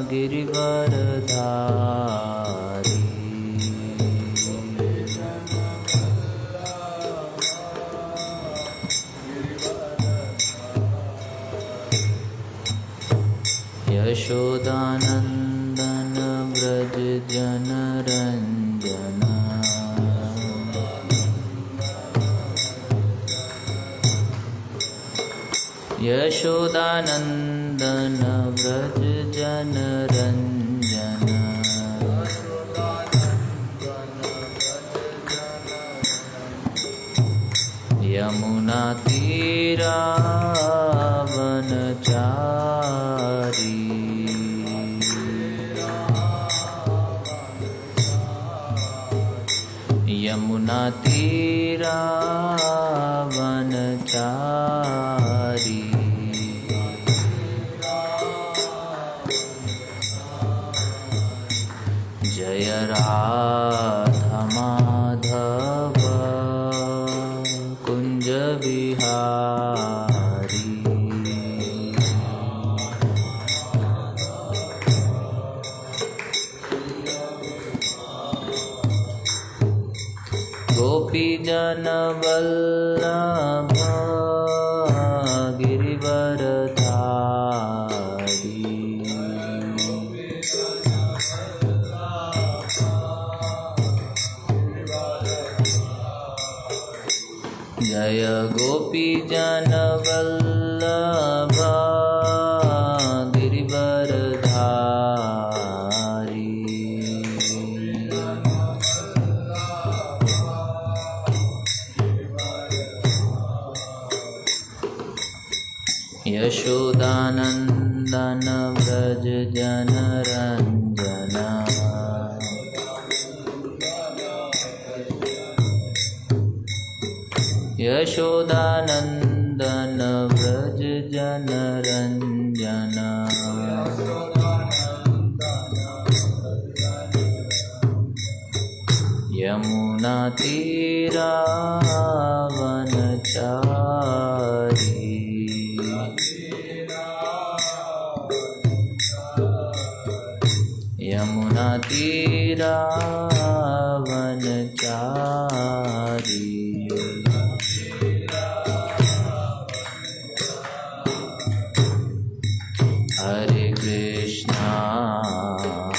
गिरिवरधारी यशोदानंदन व्रज जनरंजन यशोदानंदन व्रज जनरंजन यमुना तीरावनचारी यमुना तीरावनचारी जय राधा माधव कुंज बिहारी गोपी जन वल्लभ गिरिवरधारी जय गोपी जन वल्लभ गिरिवरधारी यशोदानंदन व्रज जनरंजन यशोदानंदन व्रज जनरंजन यमुना तीरावनचारी यमुना तीरावनचारी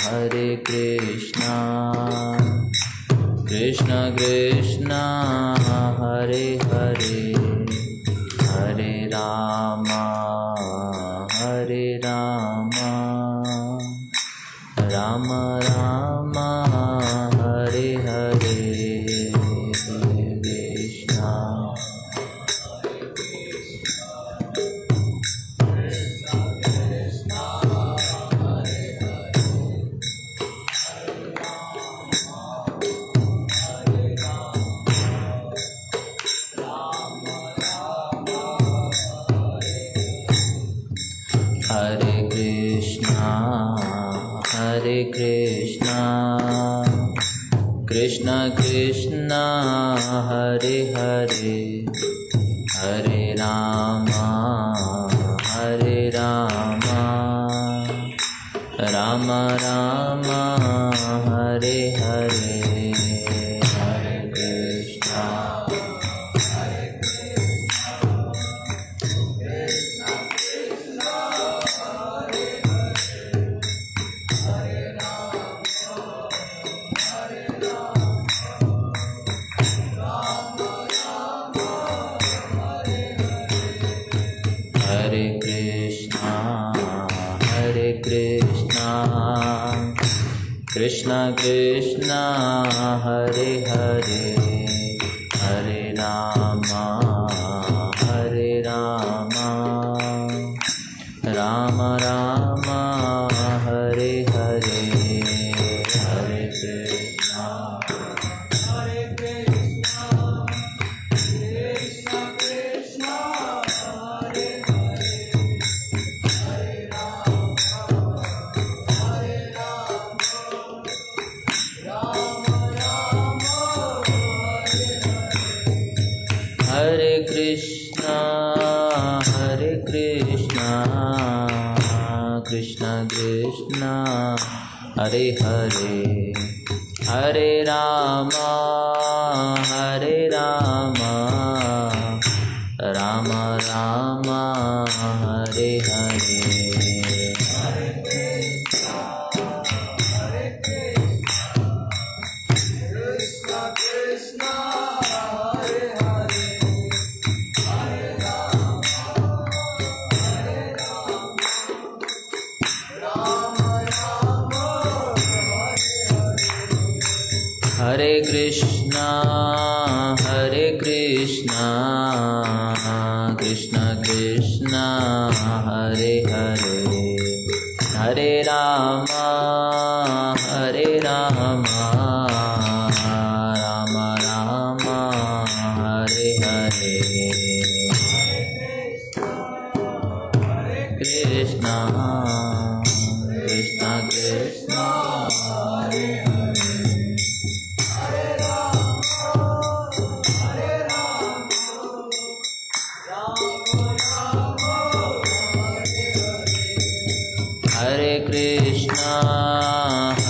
हरे कृष्णा कृष्ण कृष्णा हरे हरे हरे राम राम राम हरे हरे कृष्णा हरे कृष्णा कृष्ण कृष्णा हरे हरे हरे राम राम राम हरे हरे हरे कृष्णा कृष्ण कृष्णा हरे हरे हरे राम राम राम हरे हरे हरे कृष्णा हरे Krishna Krishna Krishna Hare Hare Hare Rama Rama Rama Hare Hare Hare Krishna Krishna Krishna Hare Hare Hare Rama Rama Rama Hare Hare Krishna Krishna Krishna Hare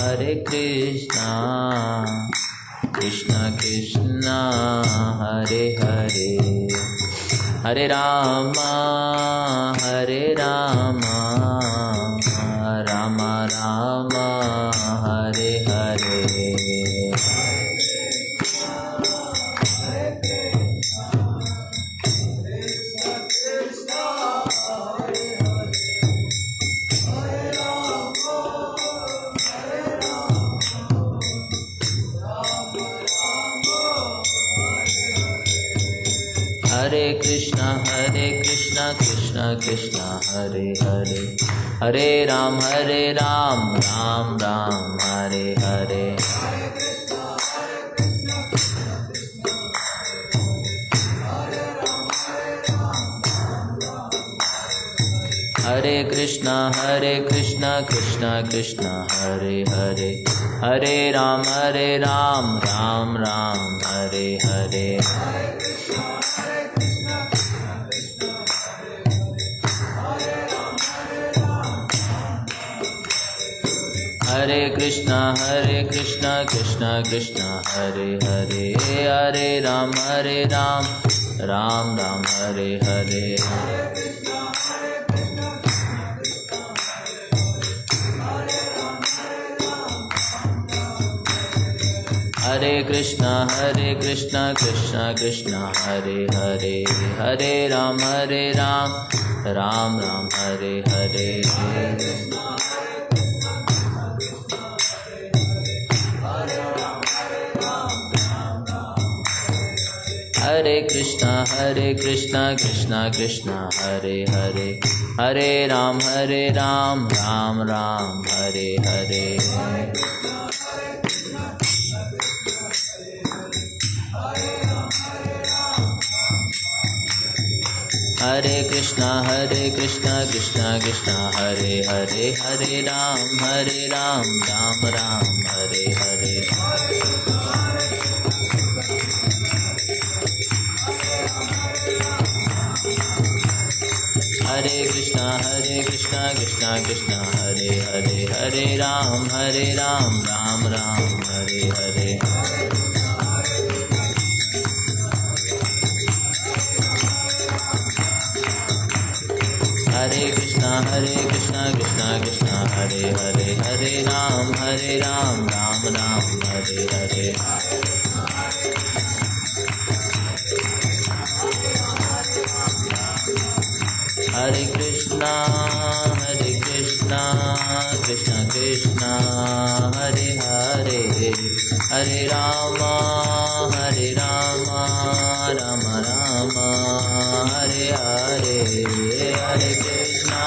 Hare Krishna Krishna Krishna Hare Hare Hare Rama Rama Rama Hare Hare Hare Krishna Krishna Krishna Hare Hare Hare Ram Ram Ram Hare Hare Hare Krishna Krishna Krishna Hare Hare Hare Ram Ram Ram Hare Hare Hare Krishna Krishna Krishna Hare Hare Hare Ram Ram Ram Hare Hare Hare Krishna Krishna Krishna Hare Hare Hare Ram Ram Ram Hare Hare Hare Krishna Krishna Krishna Hare Hare Hare Ram Ram Ram Hare Hare Hare Krishna Krishna Krishna Hare Hare Hare Ram Ram Ram Hare Hare Hare Krishna Krishna Krishna Hare Hare Hare Ram Ram Ram Hare Hare Hare Krishna Krishna Hare Hare Hare Ram Ram Hare Hare Hare Krishna Krishna Krishna Hare Hare Hare Rama Rama Rama Hare Hare Hare Krishna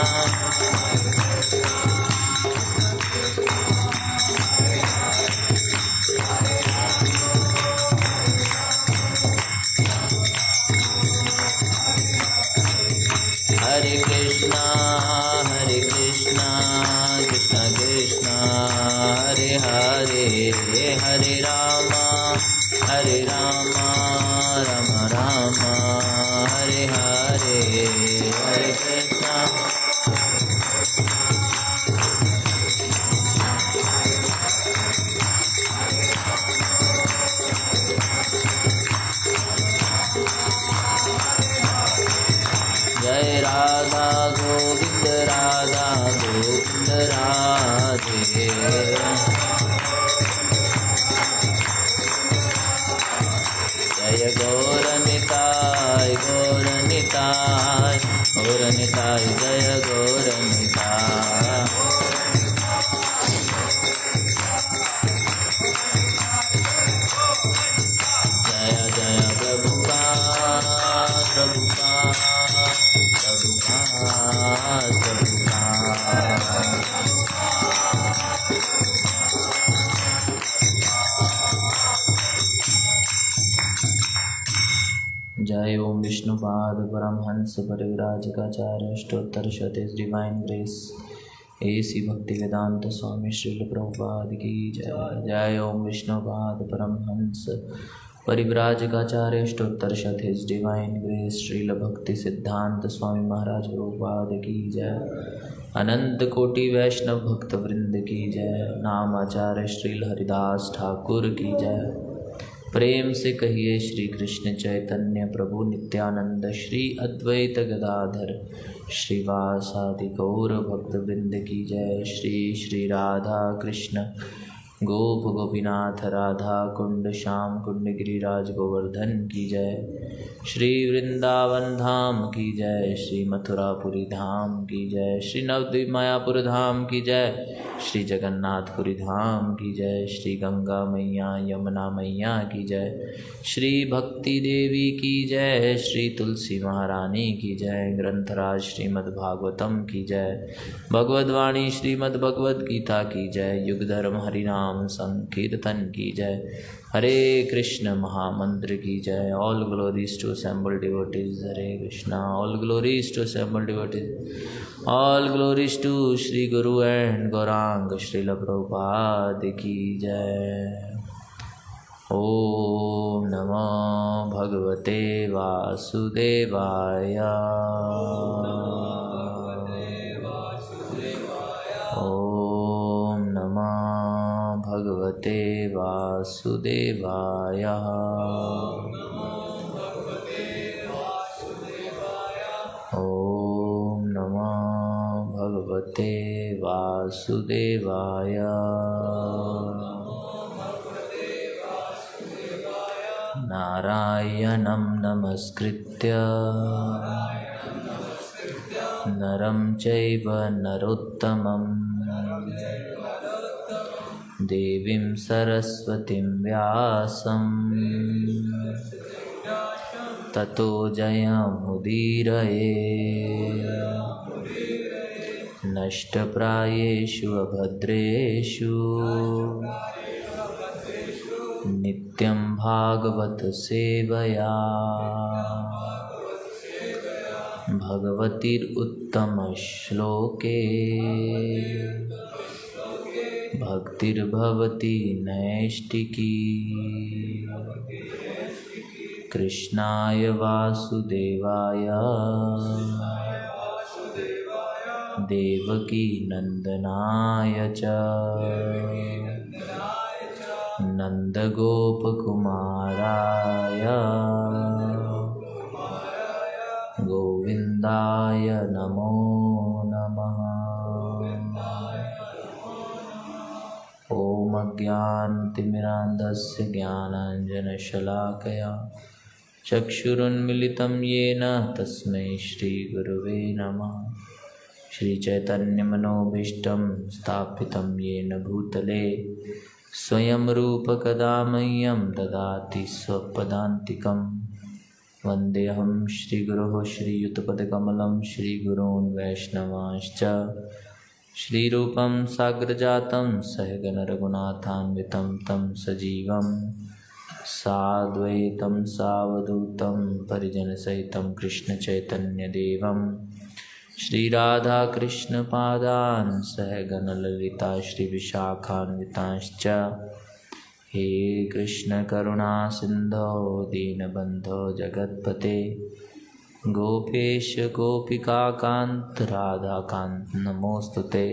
Prabhupada Paramhansa Parivrajakacarya Ashtottara Shati Divine Grace AC Bhaktivedanta Swami Srila Prabhupada Ki Jai. Jai Om Vishnupad Paramhansa Parivrajakacarya Ashtottara Shati Divine Grace Srila Bhakti Siddhanta Swami Maharaj Prabhupada Ki Jai. अनंत कोटि वैष्णव भक्त वृंद की जय। नाम आचार्य श्रील हरिदास ठाकुर की जय। प्रेम से कहिए श्री कृष्ण चैतन्य प्रभु नित्यानंद श्री अद्वैत गदाधर श्रीवासादि गौर भक्त वृंद की जय। श्री श्री राधा कृष्ण गोप गोपीनाथ राधा कुंड श्याम कुंड गिरिराज गोवर्धन की जय। श्री वृंदावन धाम की जय। श्री मथुरापुरी धाम की जय। श्री नवद्वीप मायापुर धाम की जय। श्री जगन्नाथपुरी धाम की जय। श्री गंगा मैया यमुना मैया की जय। श्री भक्ति देवी की जय। श्री तुलसी महारानी की जय। ग्रंथराज श्रीमद्भागवतम की जय। भगवद्वाणी श्रीमद्भगवद गीता की जय। युग धर्म हरिनाम संकीर्तन की जय। हरे कृष्ण महामंत्र की जय। All glories to assembled devotees Hare Krishna. All glories to assembled devotees. All glories to Shri guru and Gaurang Srila Prabhupada की जय। ओम नमो भगवते वासुदेवाय। ओम नमो भगवते वासुदेवाय। ओम नमो भगवते वासुदेवाय। नारायणं नमस्कृत्य नरं चैव नरोत्तमं देवीं सरस्वतीं व्यासं ततो जयमुदीरये। नष्टप्रायेषु अभद्रेषु नित्यं भागवत सेवया भगवतीरुत्तम श्लोके भक्तिर्भवति नैष्टिकी। कृष्णाय वासुदेवाय देवकी नंदनाय च नंदगोपकुमाराय गोविंदाय नमो नमः। ओम अज्ञानतिमिरान्धस्य ज्ञानाञ्जनशलाकया चक्षुरुन्मिलितं येन तस्मै श्रीगुरुवे नमः। श्रीचैतन्यमनोभीष्टं स्थापितं येन भूतले स्वयं रूपकदा मह्यं ददाति स्वपदान्तिकं। वन्देऽहं श्रीगुरोः श्रीयुतपदकमलं श्रीगुरून् वैष्णवांश्च श्रीरूपं साग्रजातं सहगण रघुनाथान्वितं तं सजीवं साद्वैतं सावधूतं परिजनसहितं कृष्णचैतन्यदेवं श्रीराधाकृष्णपादान् सहगण ललिता श्रीविशाखान्वितांश्च। हे कृष्ण करुणा सिंधो दीनबंधो जगत्पते गोपेश गोपिकाकांत राधाकांत नमोस्तुते।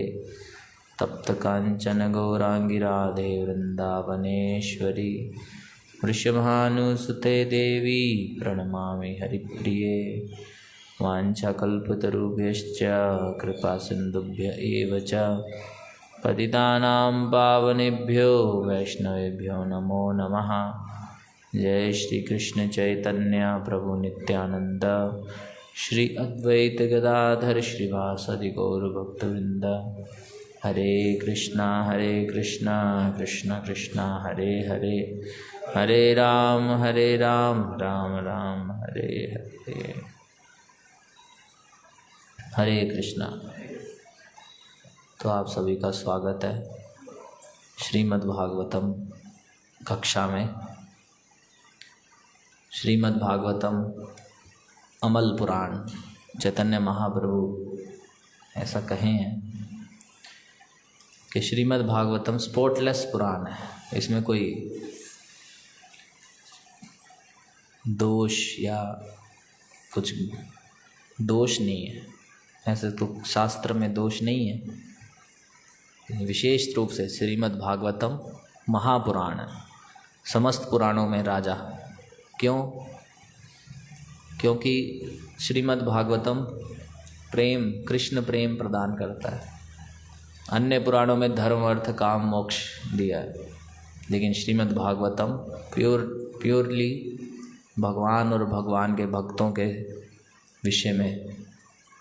तप्त कांचन गौरांगी राधे वृंदावनेश्वरी वृषभानुसुते देवी प्रणमामि हरिप्रिये। वाञ्छाकल्पतरुभ्यश्च कृपा सिन्धुभ्य एव च पतितानां पावनेभ्यो वैष्णवेभ्यो नमो नमः। जय श्री कृष्ण चैतन्य प्रभु नित्यानंद श्री अद्वैत गदाधर श्रीवासादि गौर भक्तवृंद। हरे कृष्णा कृष्ण कृष्णा हरे हरे, हरे राम राम राम हरे हरे। हरे कृष्णा। तो आप सभी का स्वागत है श्रीमद्भागवतम कक्षा में। श्रीमद्भागवतम अमल पुराण, चैतन्य महाप्रभु ऐसा कहे हैं कि श्रीमद् भागवतम स्पॉटलेस पुराण है, इसमें कोई दोष या कुछ दोष नहीं है। ऐसे तो शास्त्र में दोष नहीं है। विशेष रूप से श्रीमद् भागवतम महापुराण है, समस्त पुराणों में राजा। क्यों? क्योंकि श्रीमद् भागवतम प्रेम, कृष्ण प्रेम प्रदान करता है। अन्य पुराणों में धर्म, अर्थ, काम, मोक्ष दिया है, लेकिन श्रीमद् भागवतम प्योरली भगवान और भगवान के भक्तों के विषय में,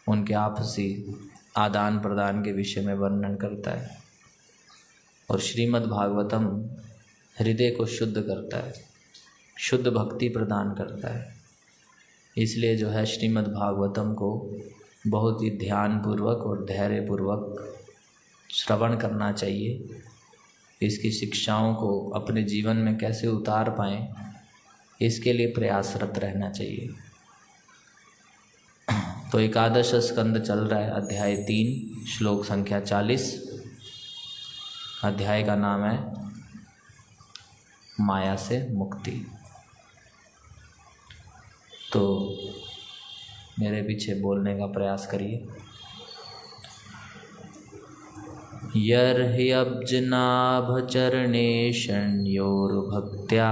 उनके आपसी आदान प्रदान के विषय में वर्णन करता है। और श्रीमद् भागवतम हृदय को शुद्ध करता है, शुद्ध भक्ति प्रदान करता है। इसलिए जो है श्रीमद् भागवतम को बहुत ही ध्यानपूर्वक और धैर्यपूर्वक श्रवण करना चाहिए। इसकी शिक्षाओं को अपने जीवन में कैसे उतार पाएं, इसके लिए प्रयासरत रहना चाहिए। तो एकादश स्कंद चल रहा है, अध्याय 3, श्लोक संख्या 40। अध्याय का नाम है माया से मुक्ति। तो मेरे पीछे बोलने का प्रयास करिए। यर्ह्यब्जनाभ चरणे शण्योर्भक्त्या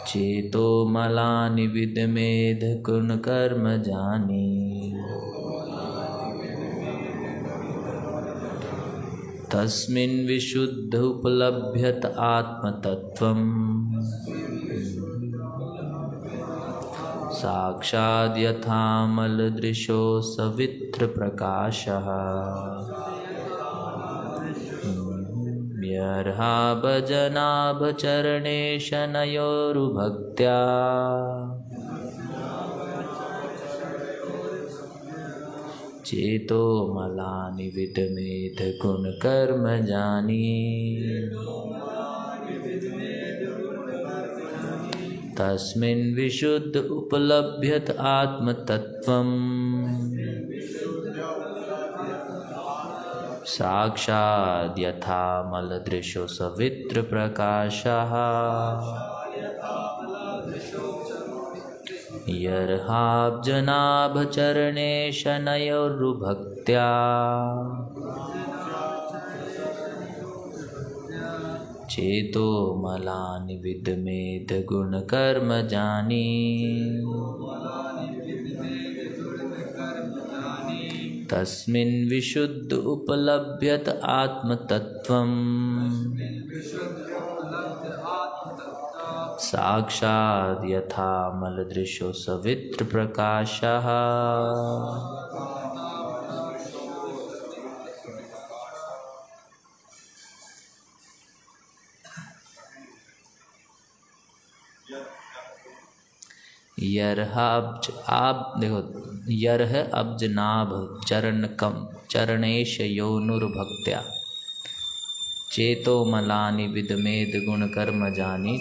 चेतो मलानि विदमेध गुण कर्म जानी तस्मिन् विशुद्ध उपलभ्यत आत्मतत्त्वम् साक्षात् यथामलदृशो सवित्र प्रकाशः यर्हाभजनाभचरणे शनयोरुभक्त्या चेतो मलानि विदमेध गुण कर्म जानी तस्मिन् विशुद्ध उपलभ्यत आत्मतत्त्वम् साक्षात् यथामलदृशो सवित्र प्रकाशः यर्हाब्जनाभचरणे शनयोरुभक्त्या चेतो मलानि विदमेध गुण कर्म जानी तस्मिन् विशुद्ध उपलभ्यत आत्मतत्त्वम् साक्षात् यथामलदृशो सवित्र प्रकाशः यर्ह आप देखो, यर्ह अब्जनाभ चरण कम चरणेश योनुर्भक्त्या चेतो मलानि विदमेद गुण कर्म जानी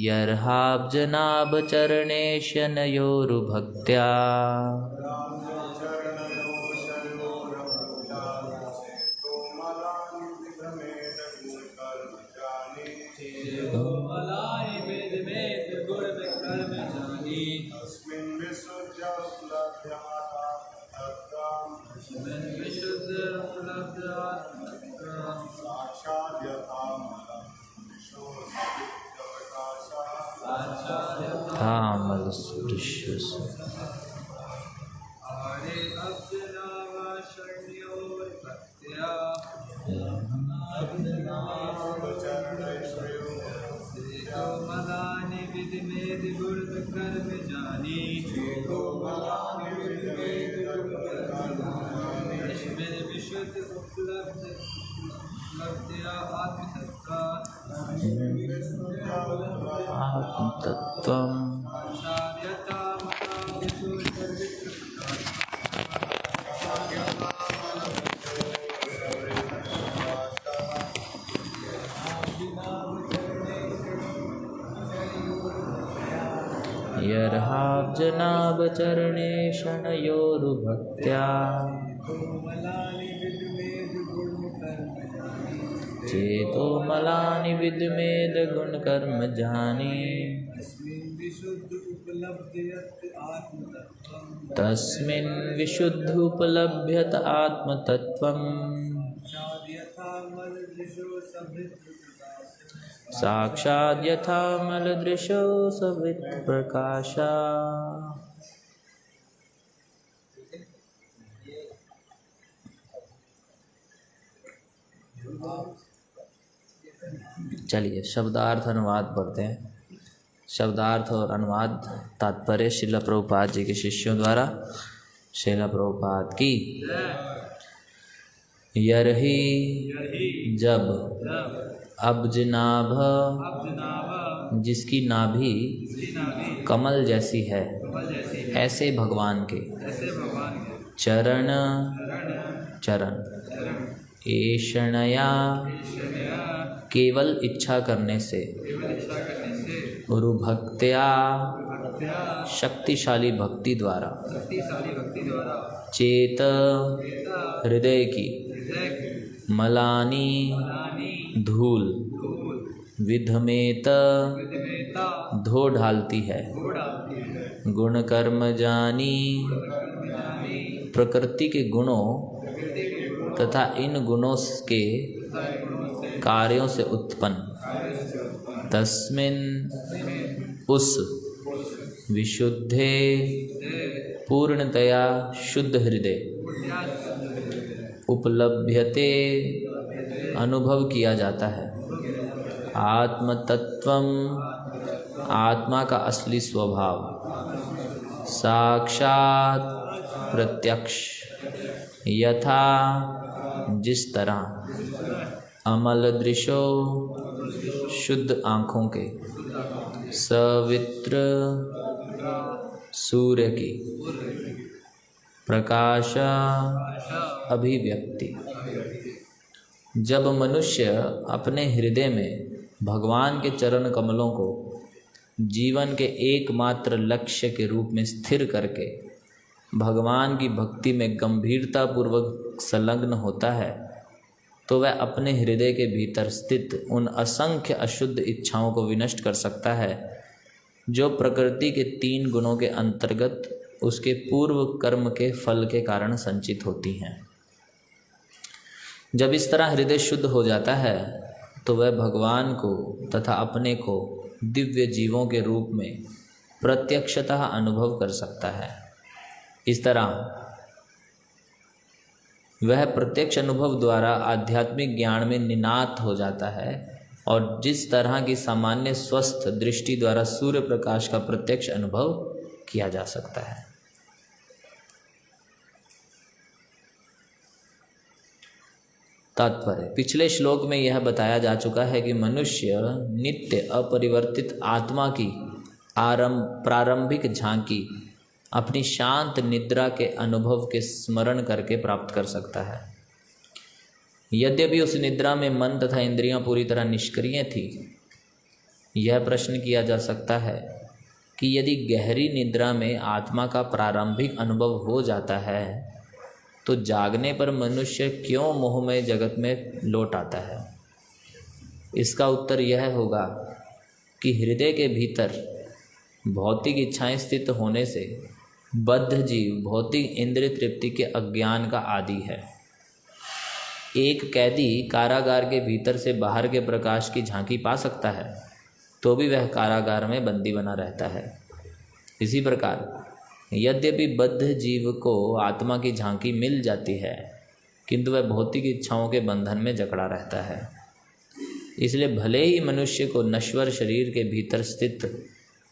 यर्हाब्जनाभ चरणेश नयोरुभक्त्या राहाब्जनाभचरणे शनयोरुभक्त्या चेतो मलानि विद्मेद गुण कर्म जानी तस्मिन् विशुद्ध उपलभ्यत आत्मतत्त्वम् साक्षात् यथा मलदृशो सवित् प्रकाशा। चलिए शब्दार्थ अनुवाद पढ़ते हैं। शब्दार्थ और अनुवाद तात्पर्य श्रील प्रभुपाद जी के शिष्यों द्वारा। श्रील प्रभुपाद की यर्हि जब अब्जनाभ जिसकी नाभि कमल जैसी है ऐसे भगवान के चरण चरण ऐषणया केवल इच्छा करने से उरुभक्त्या शक्तिशाली भक्ति द्वारा चेत हृदय की मलानी धूल विधमेत धो ढालती है गुण कर्म जानी प्रकृति के गुणों तथा इन गुणों के कार्यों से उत्पन्न तस्मिन् उस विशुद्धे पूर्णतया शुद्ध हृदय उपलभ्यते अनुभव किया जाता है आत्मतत्वम आत्मा का असली स्वभाव साक्षात प्रत्यक्ष यथा जिस तरह अमल दृशो शुद्ध आँखों के सवित्र सूर्य की प्रकाश अभिव्यक्ति। जब मनुष्य अपने हृदय में भगवान के चरण कमलों को जीवन के एकमात्र लक्ष्य के रूप में स्थिर करके भगवान की भक्ति में गंभीरता पूर्वक संलग्न होता है तो वह अपने हृदय के भीतर स्थित उन असंख्य अशुद्ध इच्छाओं को विनष्ट कर सकता है जो प्रकृति के 3 गुणों के अंतर्गत उसके पूर्व कर्म के फल के कारण संचित होती हैं। जब इस तरह हृदय शुद्ध हो जाता है तो वह भगवान को तथा अपने को दिव्य जीवों के रूप में प्रत्यक्षतः अनुभव कर सकता है। इस तरह वह प्रत्यक्ष अनुभव द्वारा आध्यात्मिक ज्ञान में निनात हो जाता है और जिस तरह की सामान्य स्वस्थ दृष्टि द्वारा सूर्य प्रकाश का प्रत्यक्ष अनुभव किया जा सकता है। तात्पर्य पिछले श्लोक में यह बताया जा चुका है कि मनुष्य नित्य अपरिवर्तित आत्मा की प्रारंभिक झांकी अपनी शांत निद्रा के अनुभव के स्मरण करके प्राप्त कर सकता है। यद्यपि उस निद्रा में मन तथा इंद्रियां पूरी तरह निष्क्रिय थी। यह प्रश्न किया जा सकता है कि यदि गहरी निद्रा में आत्मा का प्रारंभिक अनुभव हो जाता है तो जागने पर मनुष्य क्यों मोहमय जगत में लौट आता है। इसका उत्तर यह होगा कि हृदय के भीतर भौतिक इच्छाएं स्थित होने से बद्ध जीव भौतिक इंद्रिय तृप्ति के अज्ञान का आदि है। एक कैदी कारागार के भीतर से बाहर के प्रकाश की झांकी पा सकता है तो भी वह कारागार में बंदी बना रहता है। इसी प्रकार यद्यपि बद्ध जीव को आत्मा की झांकी मिल जाती है किंतु वह भौतिक इच्छाओं के बंधन में जकड़ा रहता है। इसलिए भले ही मनुष्य को नश्वर शरीर के भीतर स्थित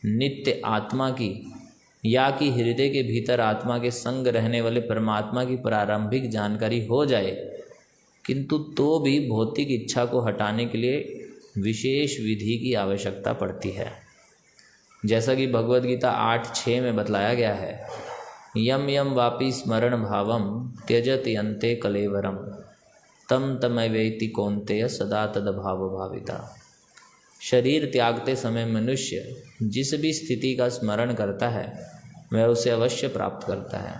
नित्य आत्मा की या कि हृदय के भीतर आत्मा के संग रहने वाले परमात्मा की प्रारंभिक जानकारी हो जाए किंतु तो भी भौतिक इच्छा को हटाने के लिए विशेष विधि की आवश्यकता पड़ती है। जैसा कि भगवद गीता 8:6 में बतलाया गया है, यम यम वापि स्मरण भावम त्यजति अन्ते कलेवरम तम तमैवेति कौन्तेय सदा तद भाव भाविता। शरीर त्यागते समय मनुष्य जिस भी स्थिति का स्मरण करता है वह उसे अवश्य प्राप्त करता है।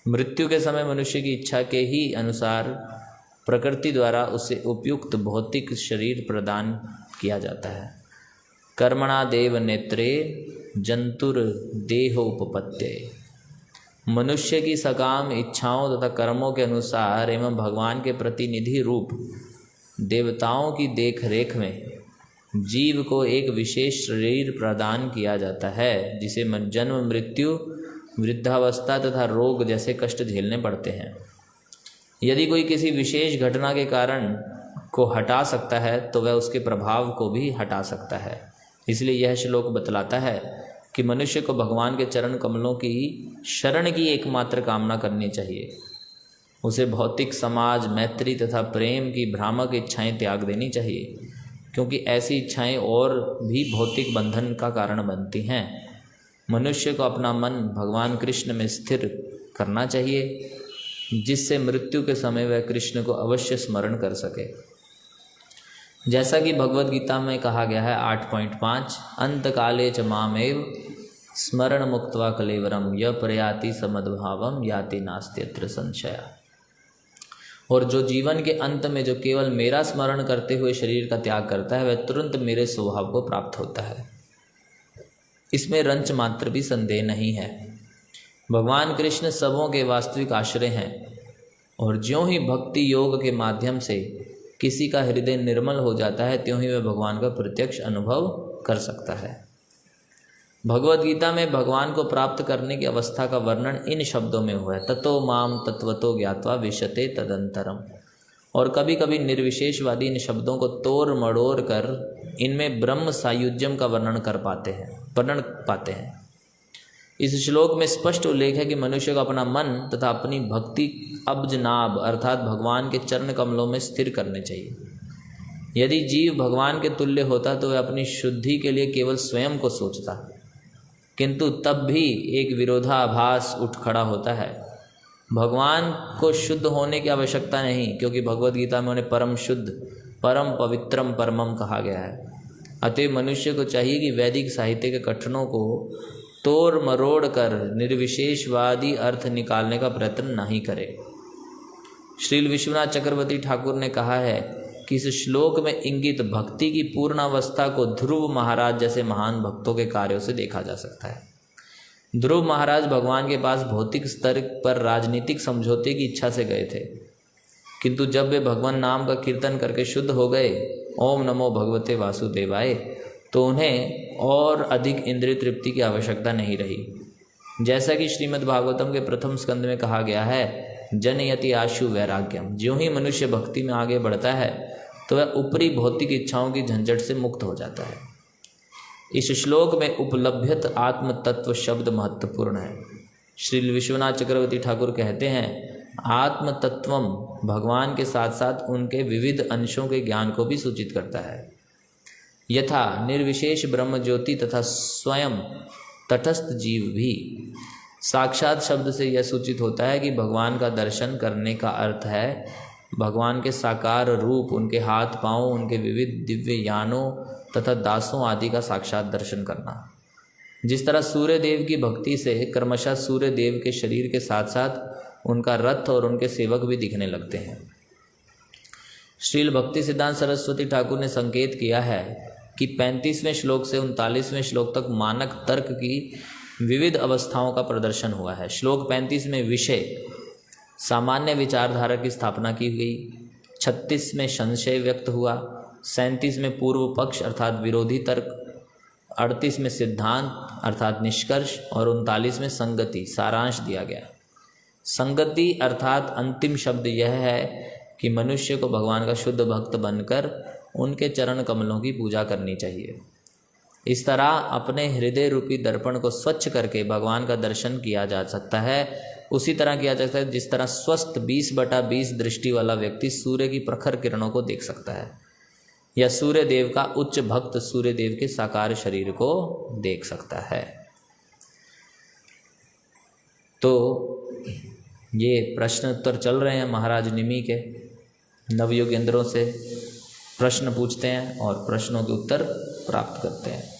मृत्यु के समय मनुष्य की इच्छा के ही अनुसार प्रकृति द्वारा उसे उपयुक्त भौतिक शरीर प्रदान किया जाता है। कर्मणा देव नेत्रे जंतुर देहोपपत्ते। मनुष्य की सकाम इच्छाओं तथा कर्मों के अनुसार एवं भगवान के प्रतिनिधि रूप देवताओं की देखरेख में जीव को एक विशेष शरीर प्रदान किया जाता है, जिसे जन्म, मृत्यु, वृद्धावस्था तथा रोग जैसे कष्ट झेलने पड़ते हैं। यदि कोई किसी विशेष घटना के कारण को हटा सकता है तो वह उसके प्रभाव को भी हटा सकता है। इसलिए यह श्लोक बतलाता है कि मनुष्य को भगवान के चरण कमलों की शरण की एकमात्र कामना करनी चाहिए। उसे भौतिक समाज, मैत्री तथा प्रेम की भ्रामक इच्छाएं त्याग देनी चाहिए, क्योंकि ऐसी इच्छाएं और भी भौतिक बंधन का कारण बनती हैं। मनुष्य को अपना मन भगवान कृष्ण में स्थिर करना चाहिए, जिससे मृत्यु के समय वह कृष्ण को अवश्य स्मरण कर सके। जैसा कि भगवद गीता में कहा गया है 8.5 अंतकाले च मामेव स्मरण मुक्त्वा कलेवरम य प्रयाति समद्भावम याति नास्त्यत्र संशय। और जो जीवन के अंत में जो केवल मेरा स्मरण करते हुए शरीर का त्याग करता है वह तुरंत मेरे स्वभाव को प्राप्त होता है, इसमें रंच मात्र भी संदेह नहीं है। भगवान कृष्ण सबों के वास्तविक आश्रय हैं और ज्यों ही भक्ति योग के माध्यम से किसी का हृदय निर्मल हो जाता है त्यों ही वह भगवान का प्रत्यक्ष अनुभव कर सकता है। भगवद गीता में भगवान को प्राप्त करने की अवस्था का वर्णन इन शब्दों में हुआ है, ततो माम तत्वतो ज्ञात्वा विशते तदंतरम। और कभी कभी निर्विशेषवादी इन शब्दों को तोड़ मड़ोड़ कर इनमें ब्रह्म सायुज्यम का वर्णन पाते हैं। इस श्लोक में स्पष्ट उल्लेख है कि मनुष्य को अपना मन तथा अपनी भक्ति अब्जनाभ अर्थात भगवान के चरण कमलों में स्थिर करने चाहिए। यदि जीव भगवान के तुल्य होता तो वह अपनी शुद्धि के लिए केवल स्वयं को सोचता, किंतु तब भी एक विरोधाभास उठ खड़ा होता है। भगवान को शुद्ध होने की आवश्यकता नहीं, क्योंकि भगवद गीता में उन्हें परम शुद्ध, परम पवित्रम परमम कहा गया है। अतः मनुष्य को चाहिए कि वैदिक साहित्य के कथनों को तोड़ मरोड़ कर निर्विशेषवादी अर्थ निकालने का प्रयत्न नहीं करे। श्रील विश्वनाथ चक्रवर्ती ठाकुर ने कहा है कि इस श्लोक में इंगित भक्ति की पूर्णावस्था को ध्रुव महाराज जैसे महान भक्तों के कार्यों से देखा जा सकता है। ध्रुव महाराज भगवान के पास भौतिक स्तर पर राजनीतिक समझौते की इच्छा से गए थे, किंतु जब वे भगवान नाम का कीर्तन करके शुद्ध हो गए, ओम नमो भगवते वासुदेवाय, तो उन्हें और अधिक इंद्रिय तृप्ति की आवश्यकता नहीं रही। जैसा कि श्रीमद् भागवतम के प्रथम स्कंद में कहा गया है, जनयति आशु वैराग्यम। ज्यों ही मनुष्य भक्ति में आगे बढ़ता है तो वह ऊपरी भौतिक इच्छाओं की झंझट से मुक्त हो जाता है। इस श्लोक में उपलभ्यत आत्म तत्व शब्द महत्वपूर्ण है। श्री विश्वनाथ चक्रवर्ती ठाकुर कहते हैं, आत्म तत्वम भगवान के साथ साथ उनके विविध अंशों के ज्ञान को भी सूचित करता है। यथा निर्विशेष ब्रह्म ज्योति तथा स्वयं तटस्थ जीव भी। साक्षात शब्द से यह सूचित होता है कि भगवान का दर्शन करने का अर्थ है भगवान के साकार रूप, उनके हाथ पांव, उनके विविध दिव्य यानों तथा दासों आदि का साक्षात दर्शन करना। जिस तरह सूर्य देव की भक्ति से क्रमशः सूर्य देव के शरीर के साथ साथ उनका रथ और उनके सेवक भी दिखने लगते हैं। श्रील भक्ति सिद्धांत सरस्वती ठाकुर ने संकेत किया है कि 35वें श्लोक से 39वें श्लोक तक मानक तर्क की विविध अवस्थाओं का प्रदर्शन हुआ है। श्लोक 35 में विषय सामान्य विचारधारा की स्थापना की गई, 36 में संशय व्यक्त हुआ, 37 में पूर्व पक्ष अर्थात विरोधी तर्क, 38 में सिद्धांत अर्थात निष्कर्ष और 39 में संगति सारांश दिया गया। संगति अर्थात अंतिम शब्द यह है कि मनुष्य को भगवान का शुद्ध भक्त बनकर उनके चरण कमलों की पूजा करनी चाहिए। इस तरह अपने हृदय रूपी दर्पण को स्वच्छ करके भगवान का दर्शन किया जा सकता है। उसी तरह किया जा सकता है जिस तरह स्वस्थ 20/20 दृष्टि वाला व्यक्ति सूर्य की प्रखर किरणों को देख सकता है, या सूर्य देव का उच्च भक्त सूर्य देव के साकार शरीर को देख सकता है। तो ये प्रश्न उत्तर चल रहे हैं महाराज निमि के नवयुगेंद्रों से। प्रश्न पूछते हैं और प्रश्नों के उत्तर प्राप्त करते हैं।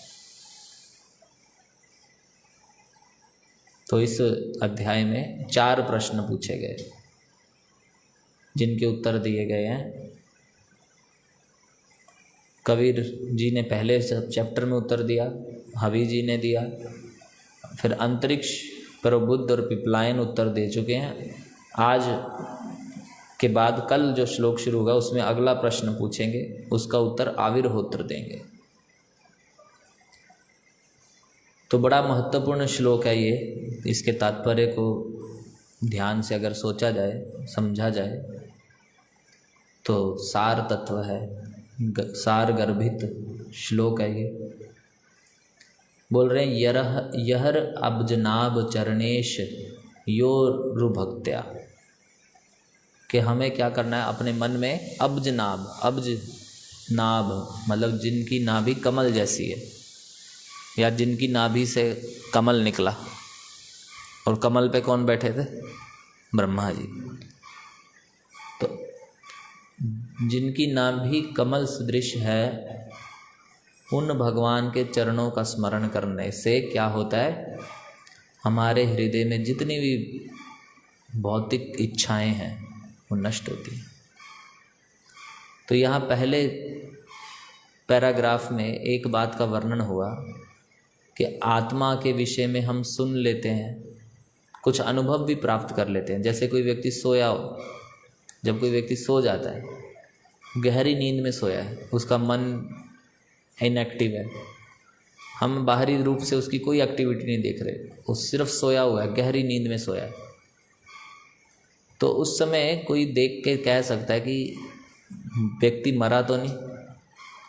तो इस अध्याय में 4 प्रश्न पूछे गए जिनके उत्तर दिए गए हैं। कबीर जी ने पहले चैप्टर में उत्तर दिया, हवि जी ने दिया, फिर अंतरिक्ष, प्रबुद्ध और पिपलायन उत्तर दे चुके हैं। आज के बाद कल जो श्लोक शुरू होगा उसमें अगला प्रश्न पूछेंगे, उसका उत्तर आविर्होत्र देंगे। तो बड़ा महत्वपूर्ण श्लोक है ये। इसके तात्पर्य को ध्यान से अगर सोचा जाए, समझा जाए तो सार तत्व है, सार गर्भित श्लोक है ये। बोल रहे हैं यहर अब्जनाभ चरणेश यो रुभक्त्या, कि हमें क्या करना है, अपने मन में अब्जनाभ, अब्ज नाभ मतलब जिनकी नाभि कमल जैसी है, या जिनकी नाभि से कमल निकला। और कमल पे कौन बैठे थे? ब्रह्मा जी। तो जिनकी नाभि कमल सदृश है, उन भगवान के चरणों का स्मरण करने से क्या होता है, हमारे हृदय में जितनी भी भौतिक इच्छाएं हैं वो नष्ट होती हैं। तो यहाँ पहले पैराग्राफ में एक बात का वर्णन हुआ कि आत्मा के विषय में हम सुन लेते हैं, कुछ अनुभव भी प्राप्त कर लेते हैं। जैसे कोई व्यक्ति सोया हो, जब कोई व्यक्ति सो जाता है, गहरी नींद में सोया है, उसका मन इनएक्टिव है, हम बाहरी रूप से उसकी कोई एक्टिविटी नहीं देख रहे, वो सिर्फ सोया हुआ है, गहरी नींद में सोया है। तो उस समय कोई देख के कह सकता है कि व्यक्ति मरा तो नहीं।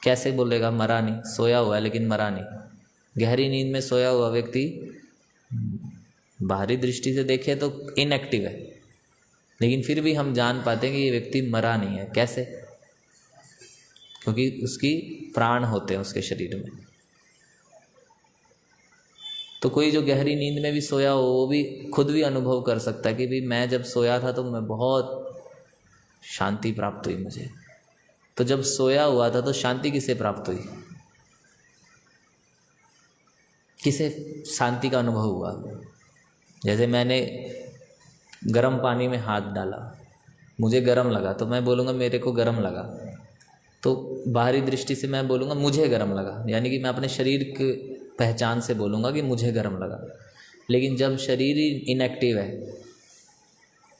कैसे बोलेगा मरा नहीं? सोया हुआ है लेकिन मरा नहीं। गहरी नींद में सोया हुआ व्यक्ति बाहरी दृष्टि से देखे तो इनएक्टिव है, लेकिन फिर भी हम जान पाते हैं कि ये व्यक्ति मरा नहीं है। कैसे? क्योंकि उसकी प्राण होते हैं उसके शरीर में। तो कोई जो गहरी नींद में भी सोया हो, वो भी खुद भी अनुभव कर सकता है कि भाई मैं जब सोया था तो मैं बहुत शांति प्राप्त हुई मुझे। तो जब सोया हुआ था तो शांति किसे प्राप्त हुई? किसे शांति का अनुभव हुआ? जैसे मैंने गर्म पानी में हाथ डाला, मुझे गर्म लगा, तो मैं बोलूँगा मेरे को गर्म लगा। तो बाहरी दृष्टि से मैं बोलूँगा मुझे गर्म लगा, यानी कि मैं अपने शरीर के पहचान से बोलूँगा कि मुझे गर्म लगा। लेकिन जब शरीर ही इनएक्टिव है,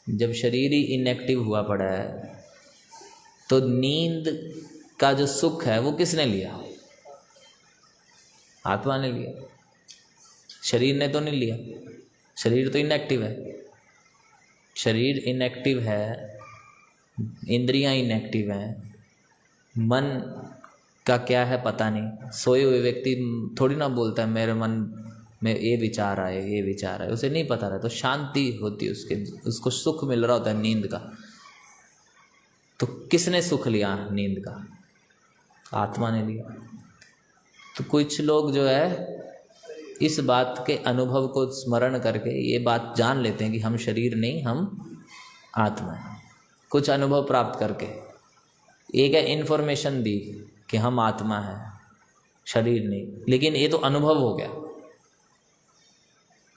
जब शरीर ही इनएक्टिव हुआ पड़ा है, तो नींद का जो सुख है वो किसने लिया? आत्मा ने लिया, शरीर ने तो नहीं लिया। शरीर तो इनएक्टिव है, शरीर इनएक्टिव है, इंद्रियां इनएक्टिव हैं, मन का क्या है पता नहीं। सोए हुए व्यक्ति थोड़ी ना बोलता है मेरे मन में ये विचार आए, ये विचार आए, उसे नहीं पता रहा। तो शांति होती है उसको सुख मिल रहा होता है नींद का। तो किसने सुख लिया नींद का? आत्मा ने लिया। तो कुछ लोग जो है इस बात के अनुभव को स्मरण करके ये बात जान लेते हैं कि हम शरीर नहीं, हम आत्मा है। कुछ अनुभव प्राप्त करके एक है इन्फॉर्मेशन दी कि हम आत्मा है, शरीर नहीं, लेकिन ये तो अनुभव हो गया।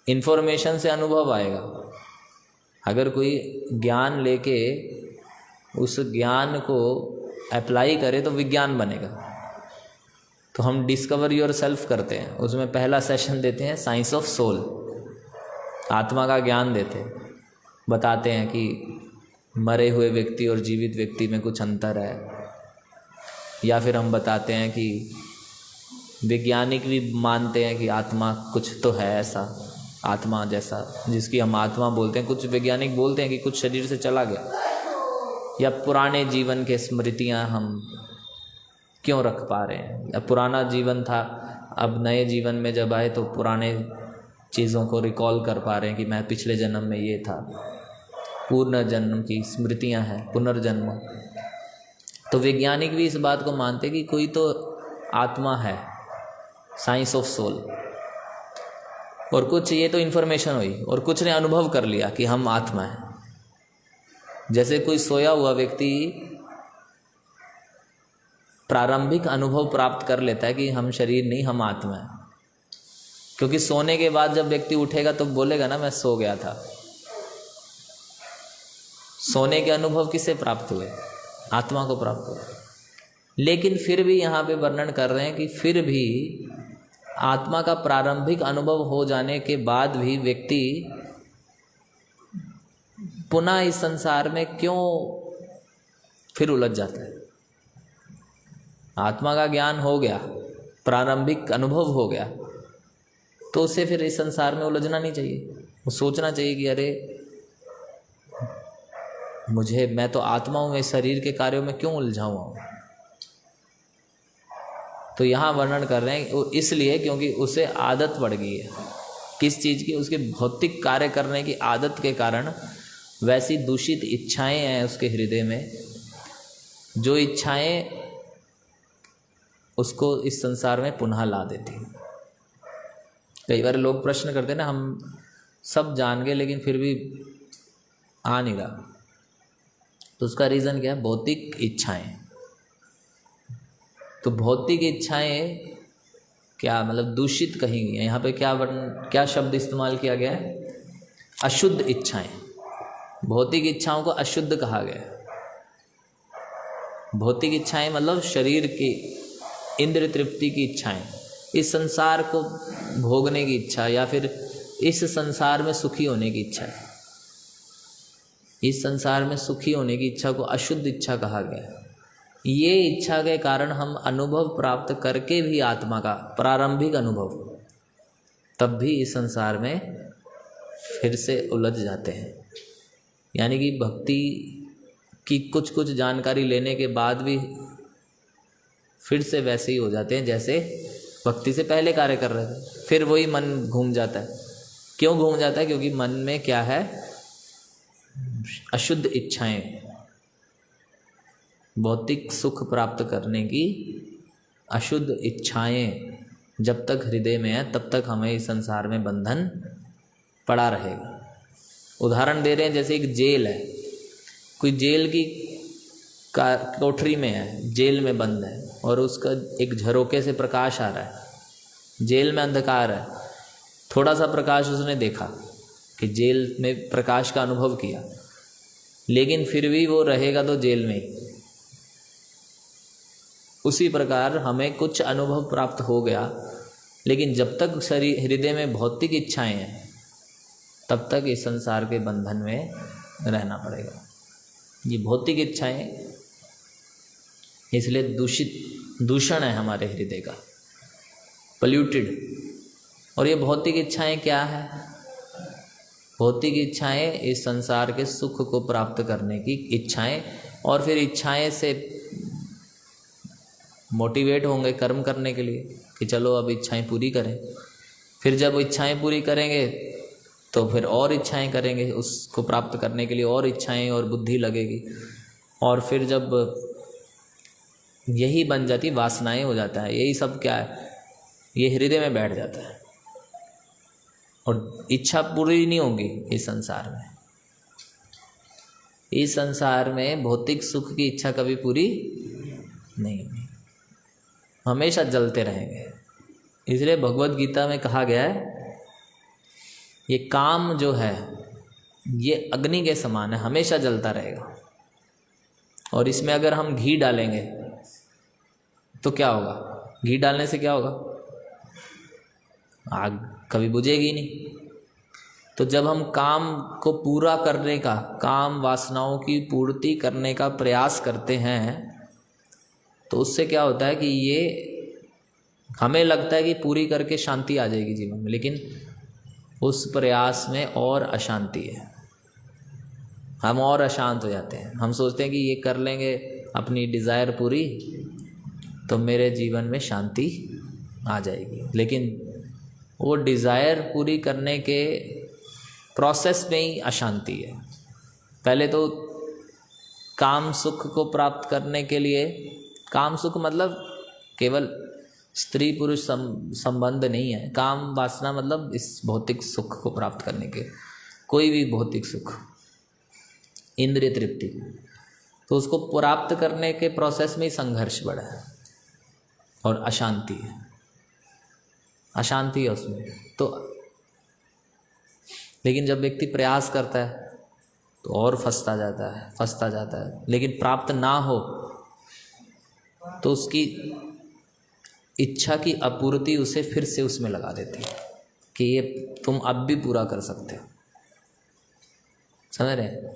इन्फॉर्मेशन से अनुभव आएगा। अगर कोई ज्ञान लेके उस ज्ञान को अप्लाई करे तो विज्ञान बनेगा। तो हम डिस्कवर योर सेल्फ करते हैं, उसमें पहला सेशन देते हैं साइंस ऑफ सोल, आत्मा का ज्ञान देते हैं, बताते हैं कि मरे हुए व्यक्ति और जीवित व्यक्ति में कुछ अंतर है। या फिर हम बताते हैं कि वैज्ञानिक भी मानते हैं कि आत्मा कुछ तो है ऐसा, आत्मा जैसा जिसकी हम आत्मा बोलते हैं। कुछ वैज्ञानिक बोलते हैं कि कुछ शरीर से चला गया, या पुराने जीवन के स्मृतियां हम क्यों रख पा रहे हैं, या पुराना जीवन था अब नए जीवन में जब आए तो पुराने चीज़ों को रिकॉल कर पा रहे हैं कि मैं पिछले जन्म में ये था। पूर्ण जन्म की स्मृतियां हैं, पुनर्जन्म। तो वैज्ञानिक भी इस बात को मानते कि कोई तो आत्मा है, साइंस ऑफ सोल। और कुछ ये तो इन्फॉर्मेशन हुई, और कुछ ने अनुभव कर लिया कि हम आत्मा है। जैसे कोई सोया हुआ व्यक्ति प्रारंभिक अनुभव प्राप्त कर लेता है कि हम शरीर नहीं, हम आत्मा है। क्योंकि सोने के बाद जब व्यक्ति उठेगा तो बोलेगा ना, मैं सो गया था। सोने के अनुभव किसे प्राप्त हुए? आत्मा को प्राप्त हुए। लेकिन फिर भी यहाँ पे वर्णन कर रहे हैं कि फिर भी आत्मा का प्रारंभिक अनुभव हो जाने के बाद भी व्यक्ति पुनः इस संसार में क्यों फिर उलझ जाता है। आत्मा का ज्ञान हो गया, प्रारंभिक अनुभव हो गया, तो उसे फिर इस संसार में उलझना नहीं चाहिए। वो सोचना चाहिए कि अरे मैं तो आत्मा हूँ, मैं शरीर के कार्यों में क्यों उलझा हुआ हूँ। तो यहाँ वर्णन कर रहे हैं इसलिए क्योंकि उसे आदत पड़ गई है। किस चीज़ की? उसके भौतिक कार्य करने की आदत के कारण वैसी दूषित इच्छाएं हैं उसके हृदय में, जो इच्छाएं उसको इस संसार में पुनः ला देती हैं। कई बार लोग प्रश्न करते हैं ना, हम सब जान गए लेकिन फिर भी आ नहीं रहा। तो उसका रीज़न क्या है? भौतिक इच्छाएं। तो भौतिक इच्छाएं क्या मतलब दूषित कही गई है। यहाँ पे क्या शब्द इस्तेमाल किया गया है? अशुद्ध इच्छाएं। भौतिक इच्छाओं को अशुद्ध कहा गया है। भौतिक इच्छाएं मतलब शरीर की इंद्र तृप्ति की इच्छाएं, इस संसार को भोगने की इच्छा, या फिर इस संसार में सुखी होने की इच्छा है। इस संसार में सुखी होने की इच्छा को अशुद्ध इच्छा कहा गया है। ये इच्छा के कारण हम अनुभव प्राप्त करके भी आत्मा का प्रारंभिक अनुभव, तब भी इस संसार में फिर से उलझ जाते हैं। यानी कि भक्ति की कुछ जानकारी लेने के बाद भी फिर से वैसे ही हो जाते हैं जैसे भक्ति से पहले कार्य कर रहे थे। फिर वही मन घूम जाता है। क्यों घूम जाता है? क्योंकि मन में क्या है? अशुद्ध इच्छाएं। भौतिक सुख प्राप्त करने की अशुद्ध इच्छाएं जब तक हृदय में है तब तक हमें इस संसार में बंधन पड़ा रहेगा। उदाहरण दे रहे हैं, जैसे एक जेल है, कोई जेल की कोठरी में है, जेल में बंद है, और उसका एक झरोके से प्रकाश आ रहा है। जेल में अंधकार है, थोड़ा सा प्रकाश उसने देखा कि जेल में प्रकाश का अनुभव किया, लेकिन फिर भी वो रहेगा तो जेल में ही। उसी प्रकार हमें कुछ अनुभव प्राप्त हो गया, लेकिन जब तक शरीर हृदय में भौतिक इच्छाएं हैं तब तक इस संसार के बंधन में रहना पड़ेगा। ये भौतिक इच्छाएं इसलिए दूषण है हमारे हृदय का, पोल्यूटेड। और ये भौतिक इच्छाएं क्या है? भौतिक इच्छाएं इस संसार के सुख को प्राप्त करने की इच्छाएं, और फिर इच्छाएं से मोटिवेट होंगे कर्म करने के लिए कि चलो अब इच्छाएं पूरी करें। फिर जब इच्छाएं पूरी करेंगे तो फिर और इच्छाएं करेंगे उसको प्राप्त करने के लिए, और इच्छाएं और बुद्धि लगेगी, और फिर जब यही बन जाती वासनाएं हो जाता है। यही सब क्या है? ये हृदय में बैठ जाता है और इच्छा पूरी नहीं होगी इस संसार में। इस संसार में भौतिक सुख की इच्छा कभी पूरी नहीं होगी, हमेशा जलते रहेंगे। इसलिए भगवद गीता में कहा गया है, ये काम जो है ये अग्नि के समान है, हमेशा जलता रहेगा। और इसमें अगर हम घी डालेंगे तो क्या होगा? घी डालने से क्या होगा? आग कभी बुझेगी नहीं। तो जब हम काम को पूरा करने का, काम वासनाओं की पूर्ति करने का प्रयास करते हैं, तो उससे क्या होता है कि ये हमें लगता है कि पूरी करके शांति आ जाएगी जीवन में, लेकिन उस प्रयास में और अशांति है। हम और अशांत हो जाते हैं। हम सोचते हैं कि ये कर लेंगे अपनी डिज़ायर पूरी तो मेरे जीवन में शांति आ जाएगी, लेकिन वो डिज़ायर पूरी करने के प्रोसेस में ही अशांति है। पहले तो काम सुख को प्राप्त करने के लिए, काम सुख मतलब केवल स्त्री पुरुष संबंध नहीं है, काम वासना मतलब इस भौतिक सुख को प्राप्त करने के, कोई भी भौतिक सुख, इंद्रिय तृप्ति, तो उसको प्राप्त करने के प्रोसेस में ही संघर्ष बढ़ा है। और अशांति है, अशांति है उसमें। तो लेकिन जब व्यक्ति प्रयास करता है तो और फंसता जाता है, लेकिन प्राप्त ना हो तो उसकी इच्छा की आपूर्ति उसे फिर से उसमें लगा देती है कि ये तुम अब भी पूरा कर सकते हो। समझ रहे हैं?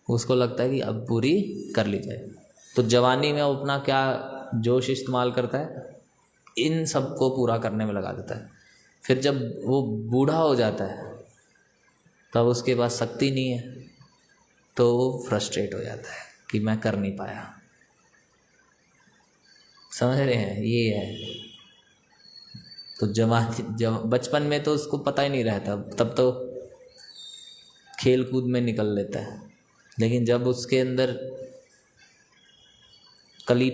उसको लगता है कि अब पूरी कर ली जाए। तो जवानी में वो अपना क्या जोश इस्तेमाल करता है, इन सब को पूरा करने में लगा देता है। फिर जब वो बूढ़ा हो जाता है तब उसके पास शक्ति नहीं है, तो वो फ्रस्ट्रेट हो जाता है कि मैं कर नहीं पाया। समझ रहे हैं? ये है। तो जब बचपन में तो उसको पता ही नहीं रहता, तब तो खेल कूद में निकल लेता है। लेकिन जब उसके अंदर कली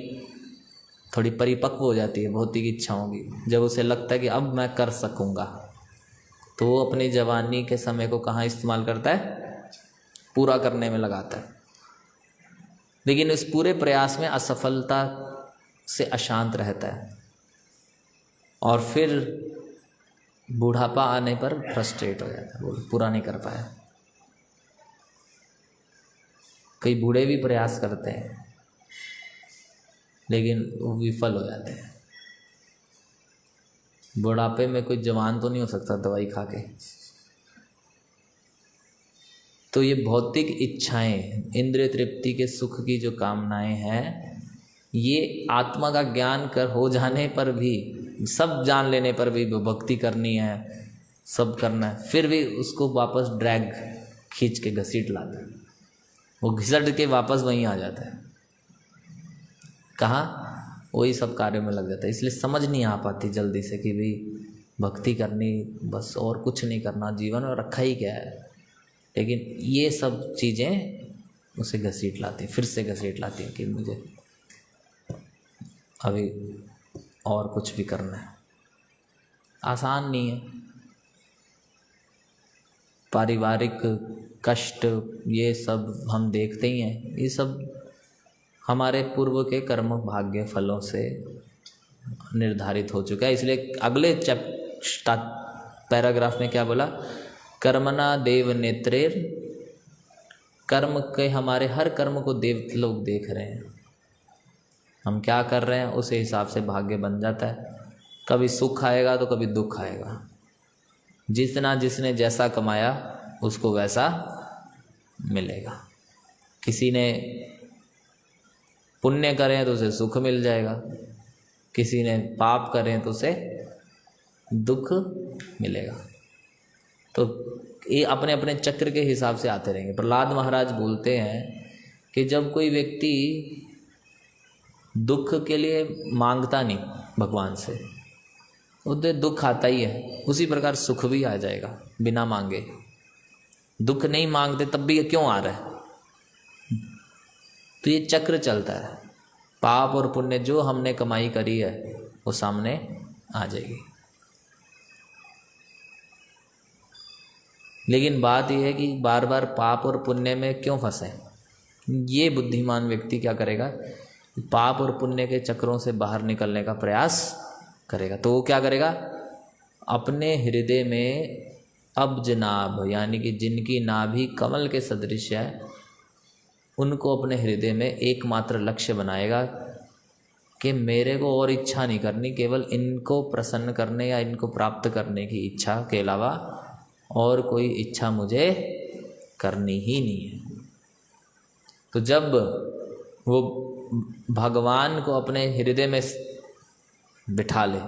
थोड़ी परिपक्व हो जाती है भौतिक इच्छाओं की, जब उसे लगता है कि अब मैं कर सकूँगा, तो वो अपनी जवानी के समय को कहाँ इस्तेमाल करता है? पूरा करने में लगाता है। लेकिन इस पूरे प्रयास में असफलता से अशांत रहता है और फिर बूढ़ापा आने पर फ्रस्ट्रेट हो जाता है, वो पूरा नहीं कर पाया। कई बूढ़े भी प्रयास करते हैं लेकिन वो विफल हो जाते हैं। बुढ़ापे में कोई जवान तो नहीं हो सकता दवाई खा के। तो ये भौतिक इच्छाएं, इंद्रिय तृप्ति के सुख की जो कामनाएं हैं, ये आत्मा का ज्ञान कर हो जाने पर भी, सब जान लेने पर भी भक्ति करनी है, सब करना है, फिर भी उसको वापस ड्रैग खींच के घसीट लाता है। वो घिसट के वापस वहीं आ जाता है। कहाँ? वही सब कार्यों में लग जाता है। इसलिए समझ नहीं आ पाती जल्दी से कि भाई भक्ति करनी बस, और कुछ नहीं करना, जीवन में रखा ही क्या है। लेकिन ये सब चीज़ें उसे घसीट लाती, फिर से घसीट लाती हैं कि मुझे अभी और कुछ भी करना है। आसान नहीं है। पारिवारिक कष्ट ये सब हम देखते ही हैं। ये सब हमारे पूर्व के कर्म भाग्य फलों से निर्धारित हो चुका है। इसलिए अगले पैराग्राफ में क्या बोला? कर्मणा देव नेत्रेर, कर्म के हमारे हर कर्म को देव लोग देख रहे हैं। हम क्या कर रहे हैं उसी हिसाब से भाग्य बन जाता है। कभी सुख आएगा तो कभी दुख आएगा। जितना जिसने जैसा कमाया उसको वैसा मिलेगा। किसी ने पुण्य करें तो उसे सुख मिल जाएगा, किसी ने पाप करें तो उसे दुख मिलेगा। तो ये अपने अपने चक्र के हिसाब से आते रहेंगे। प्रहलाद महाराज बोलते हैं कि जब कोई व्यक्ति दुख के लिए मांगता नहीं भगवान से, उसे दुख आता ही है, उसी प्रकार सुख भी आ जाएगा बिना मांगे। दुख नहीं मांगते तब भी ये क्यों आ रहा है? तो ये चक्र चलता है। पाप और पुण्य जो हमने कमाई करी है वो सामने आ जाएगी। लेकिन बात यह है कि बार बार पाप और पुण्य में क्यों फंसे? ये बुद्धिमान व्यक्ति क्या करेगा? पाप और पुण्य के चक्रों से बाहर निकलने का प्रयास करेगा। तो वो क्या करेगा? अपने हृदय में अब्जनाभ, यानी कि जिनकी नाभि कमल के सदृश है, उनको अपने हृदय में एकमात्र लक्ष्य बनाएगा कि मेरे को और इच्छा नहीं करनी, केवल इनको प्रसन्न करने या इनको प्राप्त करने की इच्छा के अलावा और कोई इच्छा मुझे करनी ही नहीं है। तो जब वो भगवान को अपने हृदय में बिठा ले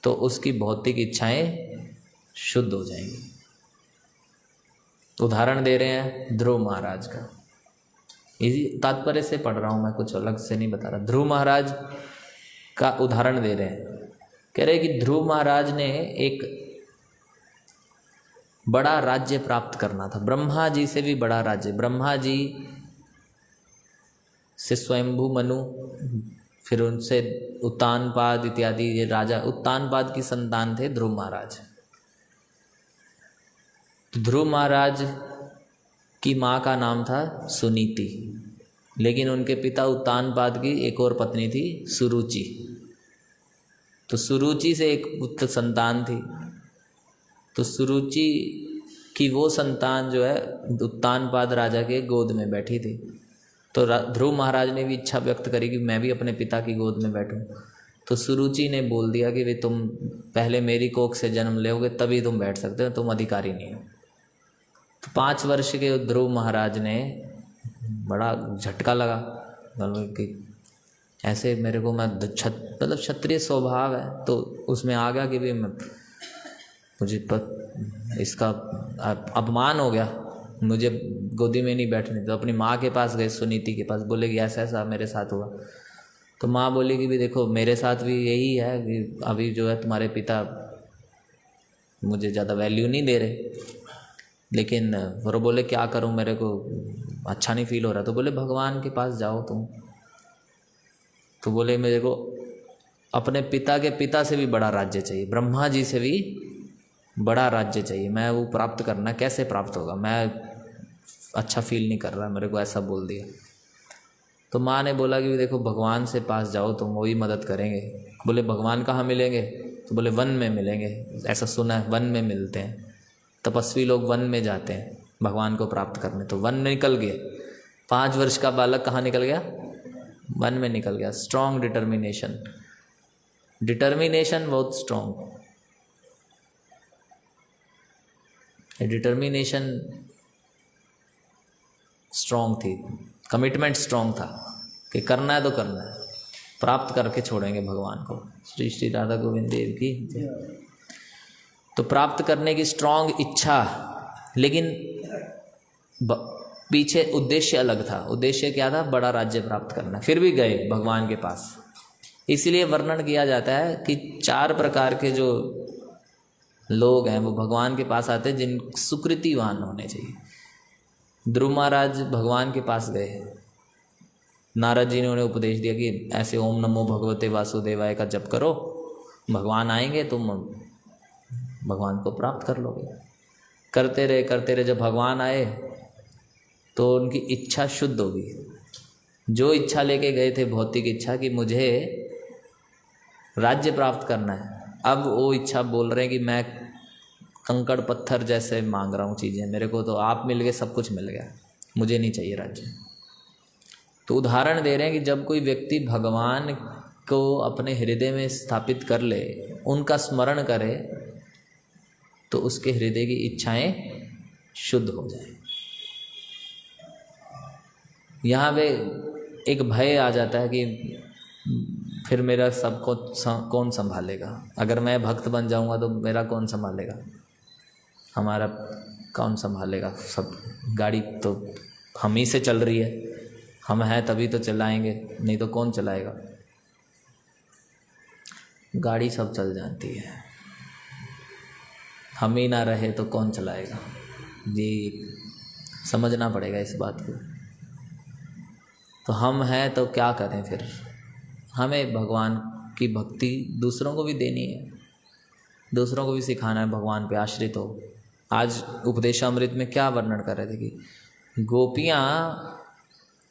तो उसकी भौतिक इच्छाएं शुद्ध हो जाएंगी। उदाहरण दे रहे हैं ध्रुव महाराज का। इसी तात्पर्य से पढ़ रहा हूँ मैं, कुछ अलग से नहीं बता रहा। ध्रुव महाराज का उदाहरण दे रहे हैं। कह रहे कि ध्रुव महाराज ने एक बड़ा राज्य प्राप्त करना था, ब्रह्मा जी से भी बड़ा राज्य। ब्रह्मा जी से स्वयंभू मनु, फिर उनसे उत्तानपाद इत्यादि ये राजा, उत्तानपाद की संतान थे ध्रुव महाराज। तो ध्रुव महाराज की माँ का नाम था सुनीति। लेकिन उनके पिता उत्तानपाद की एक और पत्नी थी सुरुचि। तो सुरुचि से एक पुत्र संतान थी। तो सुरुचि की वो संतान जो है उत्तानपाद राजा के गोद में बैठी थी। तो ध्रुव महाराज ने भी इच्छा व्यक्त करी कि मैं भी अपने पिता की गोद में बैठूं। तो सुरुचि ने बोल दिया कि वे तुम पहले मेरी कोख से जन्म लोगे तभी तुम बैठ सकते हो, तुम अधिकारी नहीं हो। तो 5 वर्ष के ध्रुव महाराज ने बड़ा झटका लगा, मतलब कि ऐसे मेरे को मतलब क्षत्रिय स्वभाव है, तो उसमें आ गया कि भी मुझे इसका अपमान हो गया, मुझे गोदी में नहीं बैठने। तो अपनी माँ के पास गए, सुनीति के पास, बोले कि ऐसा ऐसा मेरे साथ हुआ। तो माँ बोली कि भी देखो मेरे साथ भी यही है कि अभी जो है तुम्हारे पिता मुझे ज़्यादा वैल्यू नहीं दे रहे, लेकिन वो बोले क्या करूं, मेरे को अच्छा नहीं फील हो रहा। तो बोले भगवान के पास जाओ तुम। तो बोले मेरे को अपने पिता के पिता से भी बड़ा राज्य चाहिए, ब्रह्मा जी से भी बड़ा राज्य चाहिए, मैं वो प्राप्त करना, कैसे प्राप्त होगा, मैं अच्छा फील नहीं कर रहा, मेरे को ऐसा बोल दिया। तो माँ ने बोला कि देखो भगवान से पास जाओ तुम, वही मदद करेंगे। बोले भगवान कहाँ मिलेंगे? तो बोले वन में मिलेंगे, ऐसा सुना है वन में मिलते हैं, तपस्वी लोग वन में जाते हैं भगवान को प्राप्त करने। तो वन निकल गए, 5 वर्ष का बालक कहाँ निकल गया? वन में निकल गया। स्ट्रॉन्ग डिटर्मिनेशन, डिटर्मिनेशन बहुत स्ट्रॉन्ग, डिटर्मिनेशन स्ट्रॉन्ग थी, कमिटमेंट स्ट्रॉन्ग था कि करना है तो करना है, प्राप्त करके छोड़ेंगे भगवान को। श्री श्री राधा गोविंद देव की। तो प्राप्त करने की स्ट्रॉन्ग इच्छा, लेकिन पीछे उद्देश्य अलग था। उद्देश्य क्या था? बड़ा राज्य प्राप्त करना। फिर भी गए भगवान के पास। इसलिए वर्णन किया जाता है कि 4 प्रकार के जो लोग हैं वो भगवान के पास आते हैं, जिन सुकृतिवान होने चाहिए। ध्रुव महाराज भगवान के पास गए, नारद जी ने उन्हें उपदेश दिया कि ऐसे ओम नमो भगवते वासुदेवाय का जप करो, भगवान आएंगे, तुम भगवान को प्राप्त कर लोगे। करते रहे। जब भगवान आए तो उनकी इच्छा शुद्ध हो गई। जो इच्छा लेके गए थे, भौतिक इच्छा कि मुझे राज्य प्राप्त करना है, अब वो इच्छा बोल रहे हैं कि मैं कंकड़ पत्थर जैसे मांग रहा हूँ चीज़ें, मेरे को तो आप मिल गए, सब कुछ मिल गया, मुझे नहीं चाहिए राज्य। तो उदाहरण दे रहे हैं कि जब कोई व्यक्ति भगवान को अपने हृदय में स्थापित कर ले, उनका स्मरण करे, तो उसके हृदय की इच्छाएं शुद्ध हो जाए। यहाँ पे एक भय आ जाता है कि फिर मेरा सबको कौन संभालेगा, अगर मैं भक्त बन जाऊंगा तो मेरा कौन संभालेगा, हमारा कौन संभालेगा, सब गाड़ी तो हम ही से चल रही है, हम हैं तभी तो चलाएंगे, नहीं तो कौन चलाएगा। गाड़ी सब चल जाती है, हम ही ना रहे तो कौन चलाएगा। जी समझना पड़ेगा इस बात को। तो हम हैं तो क्या करें फिर, हमें भगवान की भक्ति दूसरों को भी देनी है, दूसरों को भी सिखाना है, भगवान पे आश्रित हो। आज उपदेशामृत में क्या वर्णन कर रहे थे कि गोपियाँ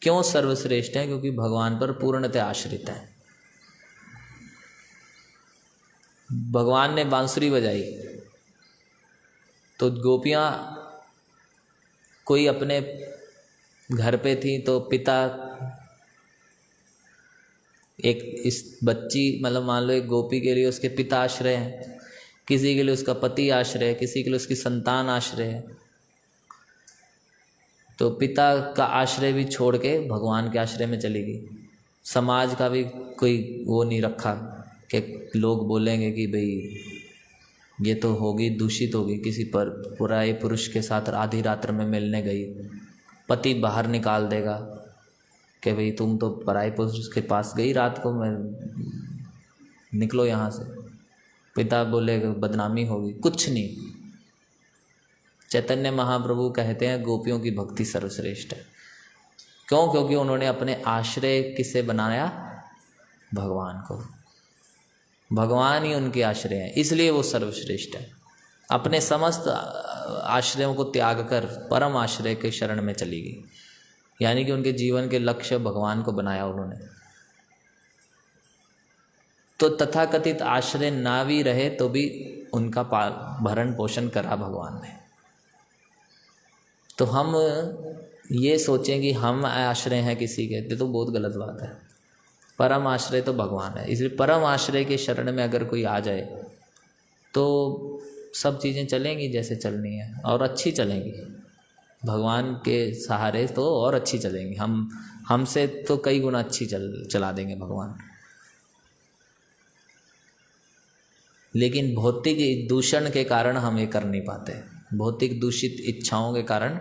क्यों सर्वश्रेष्ठ हैं? क्योंकि भगवान पर पूर्णतः आश्रित है। भगवान ने बांसुरी बजाई तो गोपियाँ कोई अपने घर पे थी, तो पिता एक इस बच्ची, मतलब मान लो एक गोपी के लिए उसके पिता आश्रय हैं, किसी के लिए उसका पति आश्रय है, किसी के लिए उसकी संतान आश्रय है। तो पिता का आश्रय भी छोड़ के भगवान के आश्रय में चली गई। समाज का भी कोई वो नहीं रखा कि लोग बोलेंगे कि भाई ये तो होगी, दूषित होगी, किसी पर पराये पुरुष के साथ आधी रात्र में मिलने गई, पति बाहर निकाल देगा कि भाई तुम तो पराये पुरुष के पास गई रात को, मैं निकलो यहाँ से। पिता बोले बदनामी होगी, कुछ नहीं। चैतन्य महाप्रभु कहते हैं गोपियों की भक्ति सर्वश्रेष्ठ है। क्यों? क्योंकि उन्होंने अपने आश्रय किसे बनाया? भगवान को। भगवान ही उनके आश्रय हैं, इसलिए वो सर्वश्रेष्ठ है। अपने समस्त आश्रयों को त्याग कर परम आश्रय के शरण में चली गई, यानी कि उनके जीवन के लक्ष्य भगवान को बनाया उन्होंने। तो तथाकथित आश्रय ना भी रहे तो भी उनका भरण पोषण करा भगवान ने। तो हम ये सोचें कि हम आश्रय हैं किसी के, तो बहुत गलत बात है। परम आश्रय तो भगवान है। इसलिए परम आश्रय के शरण में अगर कोई आ जाए तो सब चीज़ें चलेंगी जैसे चलनी है, और अच्छी चलेंगी। भगवान के सहारे तो और अच्छी चलेंगी। हमसे तो कई गुना अच्छी चला देंगे भगवान। लेकिन भौतिक दूषण के कारण हम ये कर नहीं पाते। भौतिक दूषित इच्छाओं के कारण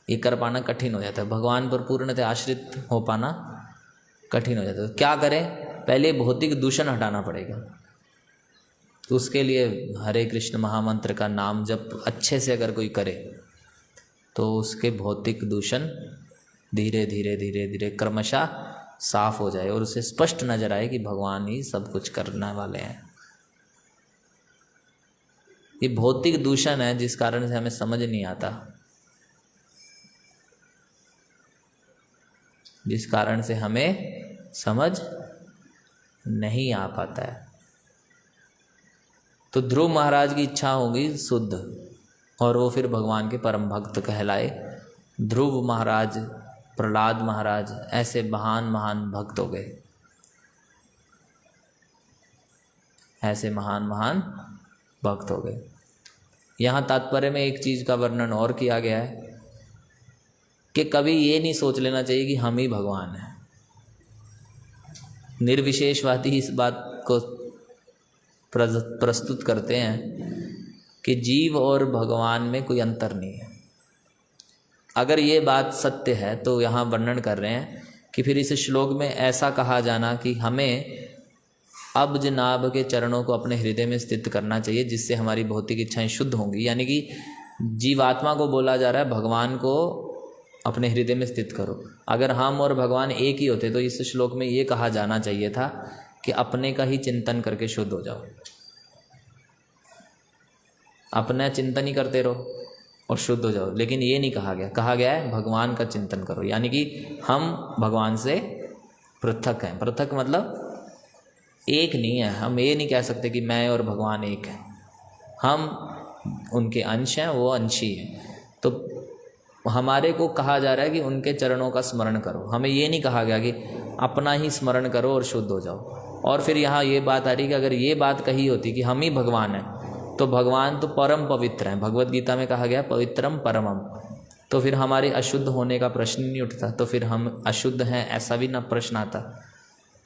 ये कर पाना कठिन हो जाता है। भगवान पर पूर्णतः आश्रित हो पाना कठिन हो जाता है। तो क्या करें? पहले भौतिक दूषण हटाना पड़ेगा। तो उसके लिए हरे कृष्ण महामंत्र का नाम जब अच्छे से अगर कोई करे तो उसके भौतिक दूषण धीरे धीरे धीरे धीरे क्रमशः साफ हो जाए और उसे स्पष्ट नजर आए कि भगवान ही सब कुछ करने वाले हैं। ये भौतिक दूषण है जिस कारण से हमें समझ नहीं आता, जिस कारण से हमें समझ नहीं आ पाता है। तो ध्रुव महाराज की इच्छा होगी शुद्ध, और वो फिर भगवान के परम भक्त कहलाए। ध्रुव महाराज, प्रहलाद महाराज, ऐसे महान महान भक्त हो गए। ऐसे महान महान भक्त हो गए। यहाँ तात्पर्य में एक चीज का वर्णन और किया गया है कि कभी ये नहीं सोच लेना चाहिए कि हम ही भगवान हैं। निर्विशेषवादी इस बात को प्रस्तुत करते हैं कि जीव और भगवान में कोई अंतर नहीं है। अगर ये बात सत्य है तो यहाँ वर्णन कर रहे हैं कि फिर इस श्लोक में ऐसा कहा जाना कि हमें अब जनाब के चरणों को अपने हृदय में स्थित करना चाहिए, जिससे हमारी भौतिक इच्छाएं शुद्ध होंगी। यानी कि जीवात्मा को बोला जा रहा है भगवान को अपने हृदय में स्थित करो। अगर हम और भगवान एक ही होते तो इस श्लोक में ये कहा जाना चाहिए था कि अपने का ही चिंतन करके शुद्ध हो जाओ। अपना चिंतन ही करते रहो और शुद्ध हो जाओ। लेकिन ये नहीं कहा गया। कहा गया है भगवान का चिंतन करो। यानी कि हम भगवान से पृथक हैं। पृथक मतलब एक नहीं है। हम ये नहीं कह सकते कि मैं और भगवान एक है। हम उनके अंश हैं, वो अंशी हैं। तो हमारे को कहा जा रहा है कि उनके चरणों का स्मरण करो। हमें ये नहीं कहा गया कि अपना ही स्मरण करो और शुद्ध हो जाओ। और फिर यहाँ ये बात आ रही कि अगर ये बात कही होती कि हम ही भगवान हैं तो भगवान तो परम पवित्र हैं। भगवत गीता में कहा गया पवित्रम परमम। तो फिर हमारे अशुद्ध होने का प्रश्न नहीं उठता। तो फिर हम अशुद्ध हैं ऐसा भी ना प्रश्न आता।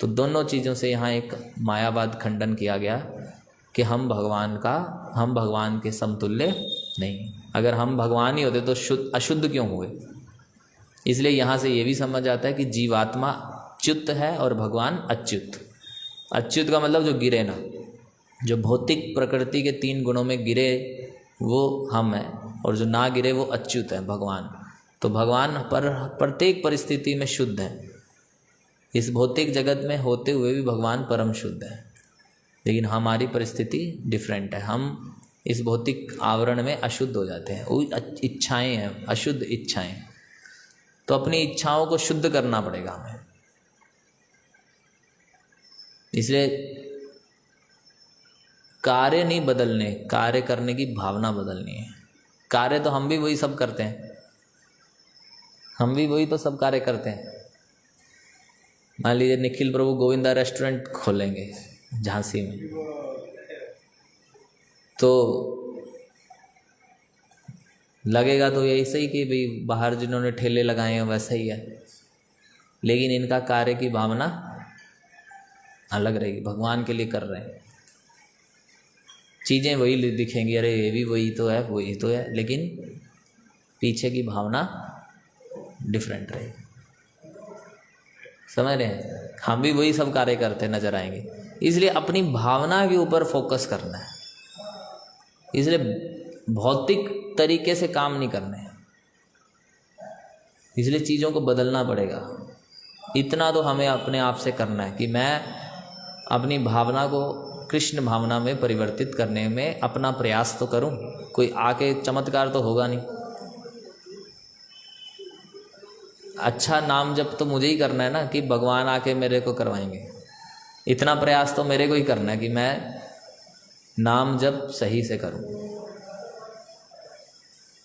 तो दोनों चीज़ों से यहाँ एक मायावाद खंडन किया गया कि हम भगवान के समतुल्य नहीं। अगर हम भगवान ही होते तो अशुद्ध क्यों हुए? इसलिए यहाँ से ये भी समझ आता है कि जीवात्मा च्युत है और भगवान अच्युत। अच्युत का मतलब जो गिरे ना, जो भौतिक प्रकृति के 3 गुणों में गिरे वो हम हैं, और जो ना गिरे वो अच्युत है भगवान। तो भगवान पर प्रत्येक परिस्थिति में शुद्ध है। इस भौतिक जगत में होते हुए भी भगवान परम शुद्ध है। लेकिन हमारी परिस्थिति डिफरेंट है। हम इस भौतिक आवरण में अशुद्ध हो जाते हैं। वो इच्छाएं हैं, अशुद्ध इच्छाएं। तो अपनी इच्छाओं को शुद्ध करना पड़ेगा हमें। इसलिए कार्य नहीं बदलने, कार्य करने की भावना बदलनी है। कार्य तो हम भी वही सब करते हैं। हम भी वही तो सब कार्य करते हैं। मान लीजिए निखिल प्रभु गोविंदा रेस्टोरेंट खोलेंगे झांसी में, तो लगेगा तो यही सही कि भाई बाहर जिन्होंने ठेले लगाए हैं वैसा ही है। लेकिन इनका कार्य की भावना अलग रहेगी। भगवान के लिए कर रहे हैं। चीज़ें वही दिखेंगी, अरे ये भी वही तो है, वही तो है, लेकिन पीछे की भावना डिफरेंट रहेगी। समझ रहे हैं? हम भी वही सब कार्य करते नजर आएंगे। इसलिए अपनी भावना के ऊपर फोकस करना है। इसलिए भौतिक तरीके से काम नहीं करने हैं। इसलिए चीज़ों को बदलना पड़ेगा। इतना तो हमें अपने आप से करना है कि मैं अपनी भावना को कृष्ण भावना में परिवर्तित करने में अपना प्रयास तो करूं। कोई आके चमत्कार तो होगा नहीं। अच्छा नाम जप तो मुझे ही करना है ना, कि भगवान आके मेरे को करवाएंगे? इतना प्रयास तो मेरे को ही करना है कि मैं नाम जप सही से करूं।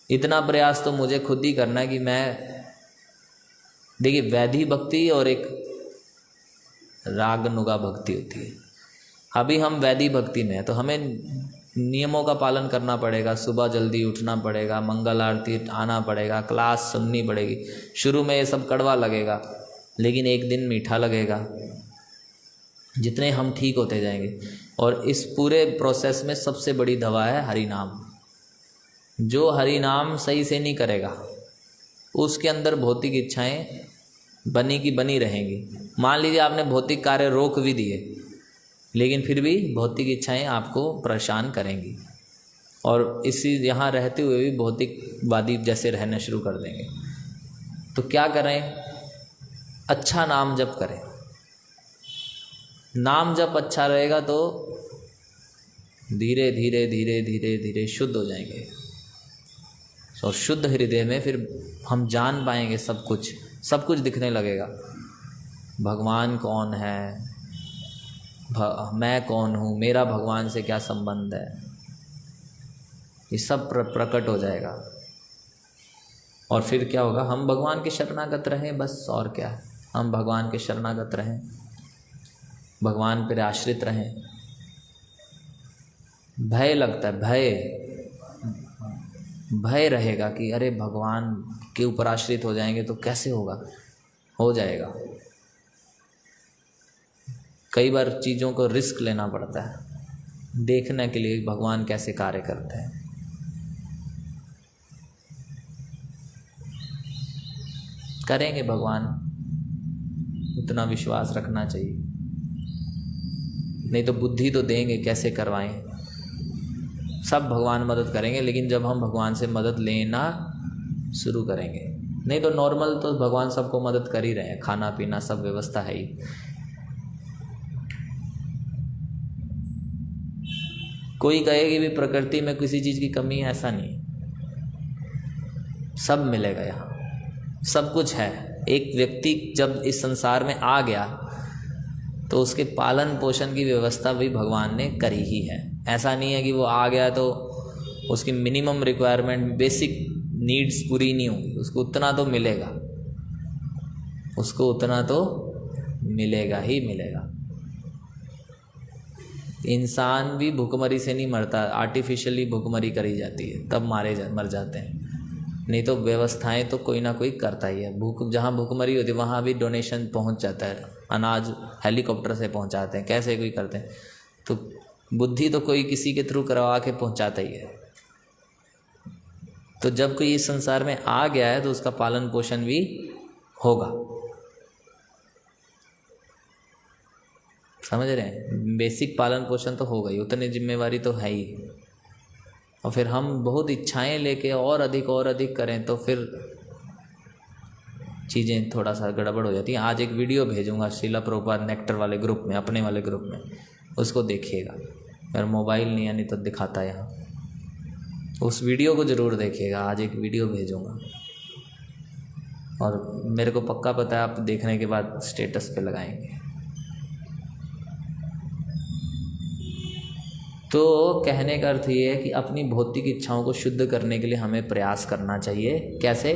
इतना प्रयास तो मुझे खुद ही करना है कि मैं, देखिए वैधि भक्ति और एक रागनुगा भक्ति होती है। अभी हम वैधि भक्ति में हैं तो हमें नियमों का पालन करना पड़ेगा, सुबह जल्दी उठना पड़ेगा, मंगल आरती आना पड़ेगा, क्लास सुननी पड़ेगी। शुरू में ये सब कड़वा लगेगा, लेकिन एक दिन मीठा लगेगा जितने हम ठीक होते जाएंगे। और इस पूरे प्रोसेस में सबसे बड़ी दवा है हरि नाम। जो हरि नाम सही से नहीं करेगा उसके अंदर भौतिक इच्छाएं बनी की बनी रहेंगी। मान लीजिए आपने भौतिक कार्य रोक भी दिए, लेकिन फिर भी भौतिक इच्छाएं आपको परेशान करेंगी, और इसी यहाँ रहते हुए भी भौतिकवादी जैसे रहना शुरू कर देंगे। तो क्या करें? अच्छा नाम जप करें। नाम जप अच्छा रहेगा तो धीरे धीरे धीरे धीरे धीरे शुद्ध हो जाएंगे, और शुद्ध हृदय में फिर हम जान पाएंगे सब कुछ दिखने लगेगा। भगवान कौन है, मैं कौन हूँ, मेरा भगवान से क्या संबंध है, ये सब प्रकट हो जाएगा। और फिर क्या होगा? हम भगवान के शरणागत रहें बस, और क्या है। हम भगवान के शरणागत रहें, भगवान पर आश्रित रहें। भय लगता है, भय रहेगा कि अरे भगवान के ऊपर आश्रित हो जाएंगे तो कैसे होगा? हो जाएगा। कई बार चीज़ों को रिस्क लेना पड़ता है देखने के लिए भगवान कैसे कार्य करते हैं। करेंगे भगवान, उतना विश्वास रखना चाहिए। नहीं तो बुद्धि तो देंगे, कैसे करवाएं। सब भगवान मदद करेंगे, लेकिन जब हम भगवान से मदद लेना शुरू करेंगे। नहीं तो नॉर्मल तो भगवान सबको मदद कर ही रहे हैं, खाना पीना सब व्यवस्था है ही। कोई कहेगी भी प्रकृति में किसी चीज़ की कमी है, ऐसा नहीं। सब मिलेगा, यहाँ सब कुछ है। एक व्यक्ति जब इस संसार में आ गया तो उसके पालन पोषण की व्यवस्था भी भगवान ने करी ही है। ऐसा नहीं है कि वो आ गया तो उसकी मिनिमम रिक्वायरमेंट, बेसिक नीड्स पूरी नहीं होंगी। उसको उतना तो मिलेगा, उसको उतना तो मिलेगा ही मिलेगा। इंसान भी भूखमरी से नहीं मरता, आर्टिफिशियली भूखमरी करी जाती है, तब मर जाते हैं। नहीं तो व्यवस्थाएं तो कोई ना कोई करता ही है। जहाँ भूखमरी होती है वहाँ भी डोनेशन पहुँच जाता है, अनाज हेलीकॉप्टर से पहुँचाते हैं, कैसे कोई करते हैं। तो बुद्धि तो कोई किसी के थ्रू करवा के पहुँचाता ही है। तो जब कोई इस संसार में आ गया है तो उसका पालन पोषण भी होगा। समझ रहे हैं? बेसिक पालन पोषण तो होगा ही, उतनी जिम्मेवारी तो है ही। और फिर हम बहुत इच्छाएं लेके और अधिक करें तो फिर चीज़ें थोड़ा सा गड़बड़ हो जाती हैं। आज एक वीडियो भेजूंगा श्रीला प्रभुपाद नेक्टर वाले ग्रुप में, अपने वाले ग्रुप में, उसको देखिएगा। मेरा मोबाइल नहीं है, नहीं तो दिखाता है यहाँ। उस वीडियो को ज़रूर देखिएगा, आज एक वीडियो भेजूंगा। और मेरे को पक्का पता है आप देखने के बाद स्टेटस पे लगाएंगे। तो कहने का अर्थ ये है कि अपनी भौतिक इच्छाओं को शुद्ध करने के लिए हमें प्रयास करना चाहिए। कैसे?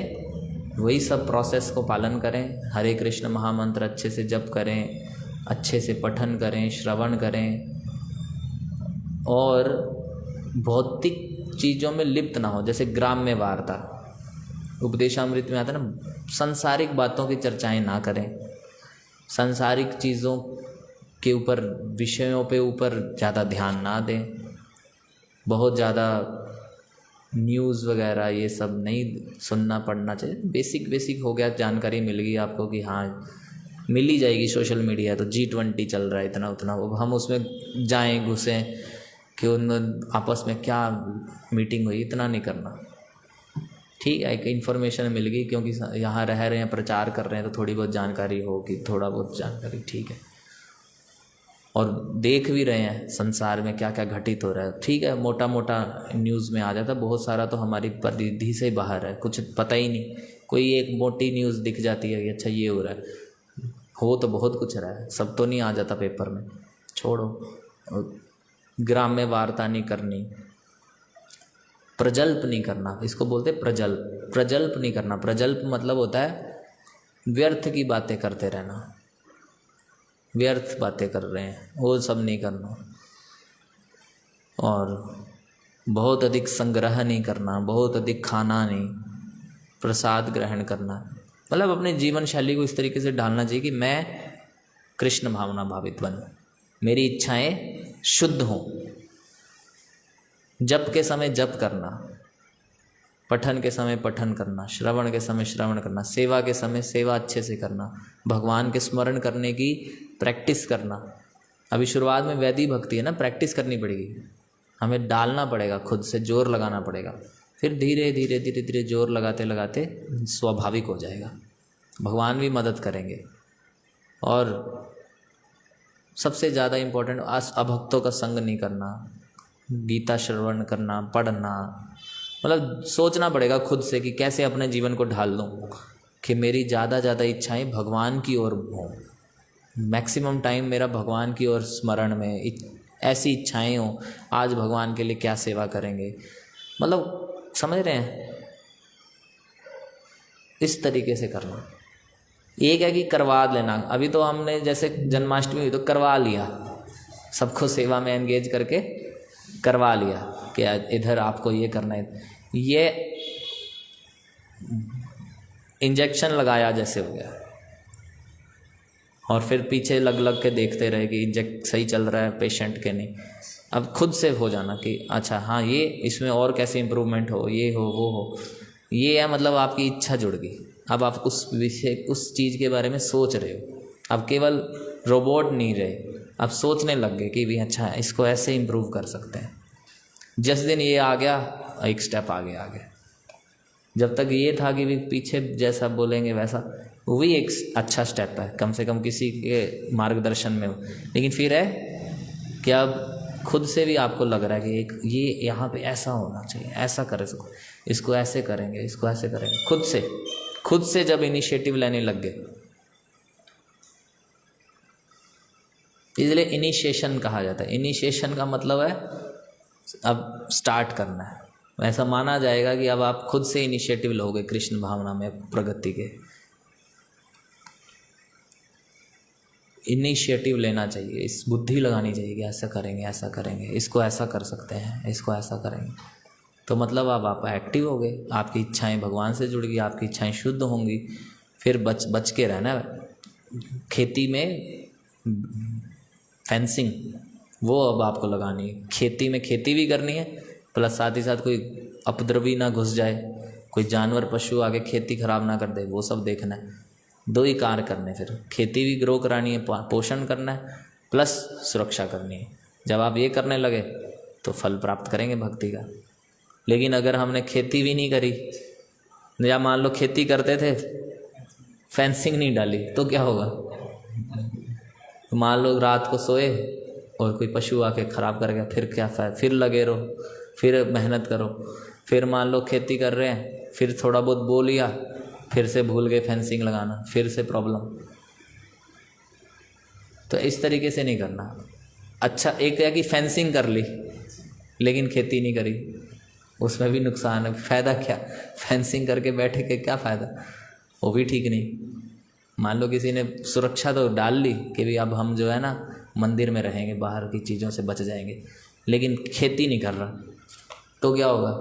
वही सब प्रोसेस को पालन करें। हरे कृष्ण महामंत्र अच्छे से जप करें, अच्छे से पठन करें, श्रवण करें, और भौतिक चीज़ों में लिप्त ना हो। जैसे ग्राम्य वार्ता, उपदेशामृत में आता है ना, सांसारिक बातों की चर्चाएं ना करें, सांसारिक चीज़ों के ऊपर, विषयों पे ऊपर ज़्यादा ध्यान ना दें, बहुत ज़्यादा न्यूज़ वगैरह ये सब नहीं सुनना पड़ना चाहिए। बेसिक हो गया, जानकारी मिल गई आपको कि हाँ मिल ही जाएगी। सोशल मीडिया तो G20 चल रहा है, इतना उतना, हम उसमें जाएं घुसें कि उन आपस में क्या मीटिंग हुई, इतना नहीं करना। ठीक है, एक इन्फॉर्मेशन मिल गई, क्योंकि यहाँ रह रहे हैं, प्रचार कर रहे हैं, तो थोड़ी बहुत जानकारी होगी, थोड़ा बहुत जानकारी ठीक है। और देख भी रहे हैं संसार में क्या क्या घटित हो रहा है। ठीक है, मोटा मोटा न्यूज़ में आ जाता है, बहुत सारा तो हमारी परिधि से बाहर है, कुछ पता ही नहीं। कोई एक मोटी न्यूज़ दिख जाती है कि अच्छा ये हो रहा है, हो तो बहुत कुछ रहा है, सब तो नहीं आ जाता पेपर में। छोड़ो, ग्राम्य वार्ता नहीं करनी, प्रजल्प नहीं करना, इसको बोलते प्रजल्प। प्रजल्प नहीं करना, प्रजल्प मतलब होता है व्यर्थ की बातें करते रहना, व्यर्थ बातें कर रहे हैं, वो सब नहीं करना। और बहुत अधिक संग्रह नहीं करना, बहुत अधिक खाना नहीं, प्रसाद ग्रहण करना। मतलब अपने जीवन शैली को इस तरीके से ढालना चाहिए कि मैं कृष्ण भावना भावित बनूं, मेरी इच्छाएं शुद्ध हों। जप के समय जप करना, पठन के समय पठन करना, श्रवण के समय श्रवण करना, सेवा के समय सेवा अच्छे से करना, भगवान के स्मरण करने की प्रैक्टिस करना। अभी शुरुआत में वैदिक भक्ति है ना, प्रैक्टिस करनी पड़ेगी, हमें डालना पड़ेगा, खुद से जोर लगाना पड़ेगा। फिर धीरे धीरे धीरे धीरे जोर लगाते लगाते स्वाभाविक हो जाएगा, भगवान भी मदद करेंगे। और सबसे ज़्यादा इम्पोर्टेंट, अभक्तों का संग नहीं करना, गीता श्रवण करना, पढ़ना। मतलब सोचना पड़ेगा खुद से कि कैसे अपने जीवन को ढाल लूँ कि मेरी ज़्यादा इच्छाएं भगवान की ओर हों, मैक्सिमम टाइम मेरा भगवान की ओर स्मरण में, ऐसी इच्छाएं हों आज भगवान के लिए क्या सेवा करेंगे। मतलब समझ रहे हैं, इस तरीके से करना। एक है कि करवा लेना, अभी तो हमने जैसे जन्माष्टमी हुई तो करवा लिया, सबको सेवा में एंगेज करके करवा लिया कि इधर आपको ये करना है, ये इंजेक्शन लगाया जैसे हो गया। और फिर पीछे लग लग के देखते रहे कि इंजेक्ट सही चल रहा है पेशेंट के नहीं। अब खुद से हो जाना कि अच्छा हाँ, ये इसमें और कैसे इम्प्रूवमेंट हो, ये हो वो हो, ये है। मतलब आपकी इच्छा जुड़ गई, अब आप उस विषय उस चीज़ के बारे में सोच रहे हो, अब केवल रोबोट नहीं रहे, अब सोचने लग गए कि भी अच्छा इसको ऐसे इम्प्रूव कर सकते हैं। जिस दिन ये आ गया, एक स्टेप आगे आ गया। जब तक ये था कि भी पीछे जैसा बोलेंगे वैसा, वो भी एक अच्छा स्टेप है, कम से कम किसी के मार्गदर्शन में हो। लेकिन फिर है कि अब खुद से भी आपको लग रहा है कि एक ये यहाँ पे ऐसा होना चाहिए, ऐसा कर सको, इसको ऐसे करेंगे, इसको ऐसे करेंगे। खुद से जब इनिशिएटिव लेने लग गए, इसलिए इनिशिएशन कहा जाता है। इनिशिएशन का मतलब है अब स्टार्ट करना है। ऐसा माना जाएगा कि अब आप खुद से इनिशिएटिव लोगे कृष्ण भावना में प्रगति के। इनिशिएटिव लेना चाहिए, इस बुद्धि लगानी चाहिए कि ऐसा करेंगे, ऐसा करेंगे, इसको ऐसा कर सकते हैं, इसको ऐसा करेंगे। तो मतलब अब आप एक्टिव हो गए, आपकी इच्छाएं भगवान से जुड़ गई, आपकी इच्छाएं शुद्ध होंगी। फिर बच के रहना। खेती में फेंसिंग वो अब आपको लगानी है, खेती में खेती भी करनी है, प्लस साथ ही साथ कोई उपद्रवी ना घुस जाए, कोई जानवर पशु आके खेती खराब ना कर दे, वो सब देखना है। दो ही कार्य करने, फिर खेती भी ग्रो करानी है, पोषण करना है, प्लस सुरक्षा करनी है। जब आप ये करने लगे तो फल प्राप्त करेंगे भक्ति का। लेकिन अगर हमने खेती भी नहीं करी, या मान लो खेती करते थे फेंसिंग नहीं डाली, तो क्या होगा? मान लो रात को सोए और कोई पशु आके खराब कर गया, फिर क्या फायदा? फिर लगे रहो, फिर मेहनत करो। फिर मान लो खेती कर रहे हैं, फिर थोड़ा बहुत बो लिया, फिर से भूल गए फेंसिंग लगाना, फिर से प्रॉब्लम। तो इस तरीके से नहीं करना। अच्छा, एक है कि फेंसिंग कर ली लेकिन खेती नहीं करी, उसमें भी नुकसान है। फ़ायदा क्या? फेंसिंग करके बैठे के क्या फ़ायदा? वो भी ठीक नहीं। मान लो किसी ने सुरक्षा तो डाल ली कि भी अब हम जो है ना मंदिर में रहेंगे, बाहर की चीज़ों से बच जाएंगे, लेकिन खेती नहीं कर रहा, तो क्या होगा?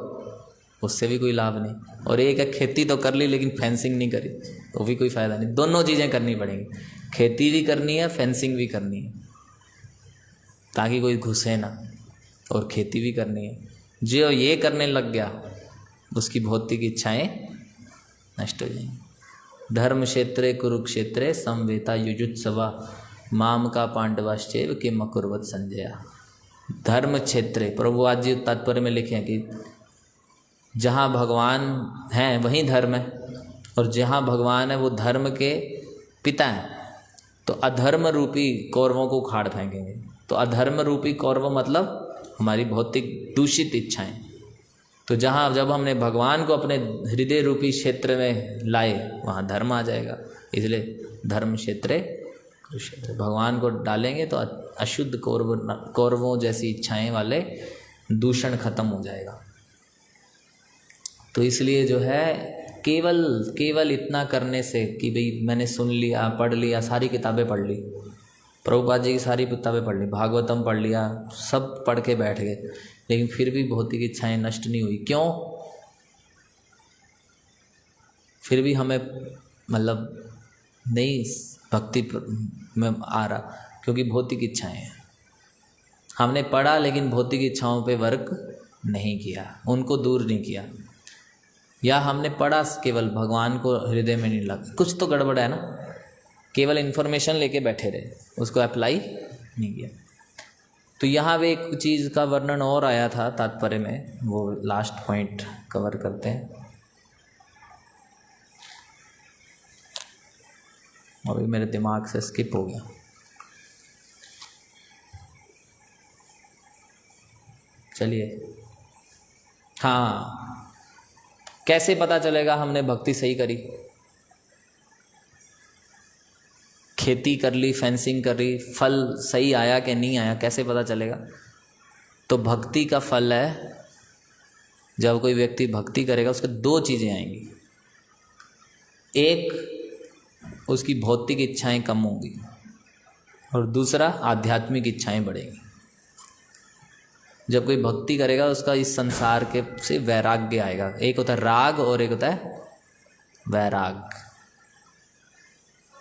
उससे भी कोई लाभ नहीं। और एक है खेती तो कर ली लेकिन फेंसिंग नहीं करी, तो भी कोई फ़ायदा नहीं। दोनों चीज़ें करनी पड़ेंगी, खेती भी करनी है, फेंसिंग भी करनी है, ताकि कोई घुसे ना, और खेती भी करनी है। जो ये करने लग गया उसकी भौतिक इच्छाएं नष्ट हो जाएंगी। धर्म क्षेत्रे कुरुक्षेत्रे समवेता युजुत्सवा माम का पांडवाश्चैव किम अकुर्वत संजया। धर्म क्षेत्रे, प्रभुपाद जी तात्पर्य में लिखे हैं कि जहाँ भगवान हैं वहीं धर्म है, और जहाँ भगवान है वो धर्म के पिता हैं। तो अधर्म रूपी कौरवों को उखाड़ फेंकेंगे। तो अधर्म रूपी कौरव मतलब हमारी भौतिक दूषित इच्छाएं। तो जहाँ जब हमने भगवान को अपने हृदय रूपी क्षेत्र में लाए वहाँ धर्म आ जाएगा। इसलिए धर्म क्षेत्रे कुरुक्षेत्र, भगवान को डालेंगे तो अशुद्ध कौरवों जैसी इच्छाएं वाले दूषण खत्म हो जाएगा। तो इसलिए जो है केवल इतना करने से कि भाई मैंने सुन लिया, पढ़ लिया, सारी किताबें पढ़ ली, प्रभुपाद जी की सारी किताबें पढ़ ली, भागवतम पढ़ लिया, सब पढ़ के बैठ गए, लेकिन फिर भी भौतिक इच्छाएं नष्ट नहीं हुई। क्यों? फिर भी हमें मतलब नहीं भक्ति में आ रहा, क्योंकि भौतिक इच्छाएं हैं। हमने पढ़ा लेकिन भौतिक इच्छाओं पे वर्क नहीं किया, उनको दूर नहीं किया, या हमने पढ़ा केवल भगवान को हृदय में नहीं लगा, कुछ तो गड़बड़ है ना। केवल इन्फॉर्मेशन लेके बैठे रहे, उसको अप्लाई नहीं किया। तो यहाँ भी एक चीज़ का वर्णन और आया था तात्पर्य में, वो लास्ट पॉइंट कवर करते हैं। अभी मेरे दिमाग से स्किप हो गया। चलिए, हाँ, कैसे पता चलेगा हमने भक्ति सही करी? खेती कर ली, फेंसिंग कर ली, फल सही आया कि नहीं आया, कैसे पता चलेगा? तो भक्ति का फल है, जब कोई व्यक्ति भक्ति करेगा उसके दो चीज़ें आएंगी। एक, उसकी भौतिक इच्छाएं कम होंगी, और दूसरा आध्यात्मिक इच्छाएं बढ़ेंगी। जब कोई भक्ति करेगा उसका इस संसार के से वैराग्य आएगा। एक होता है राग और एक होता है वैराग।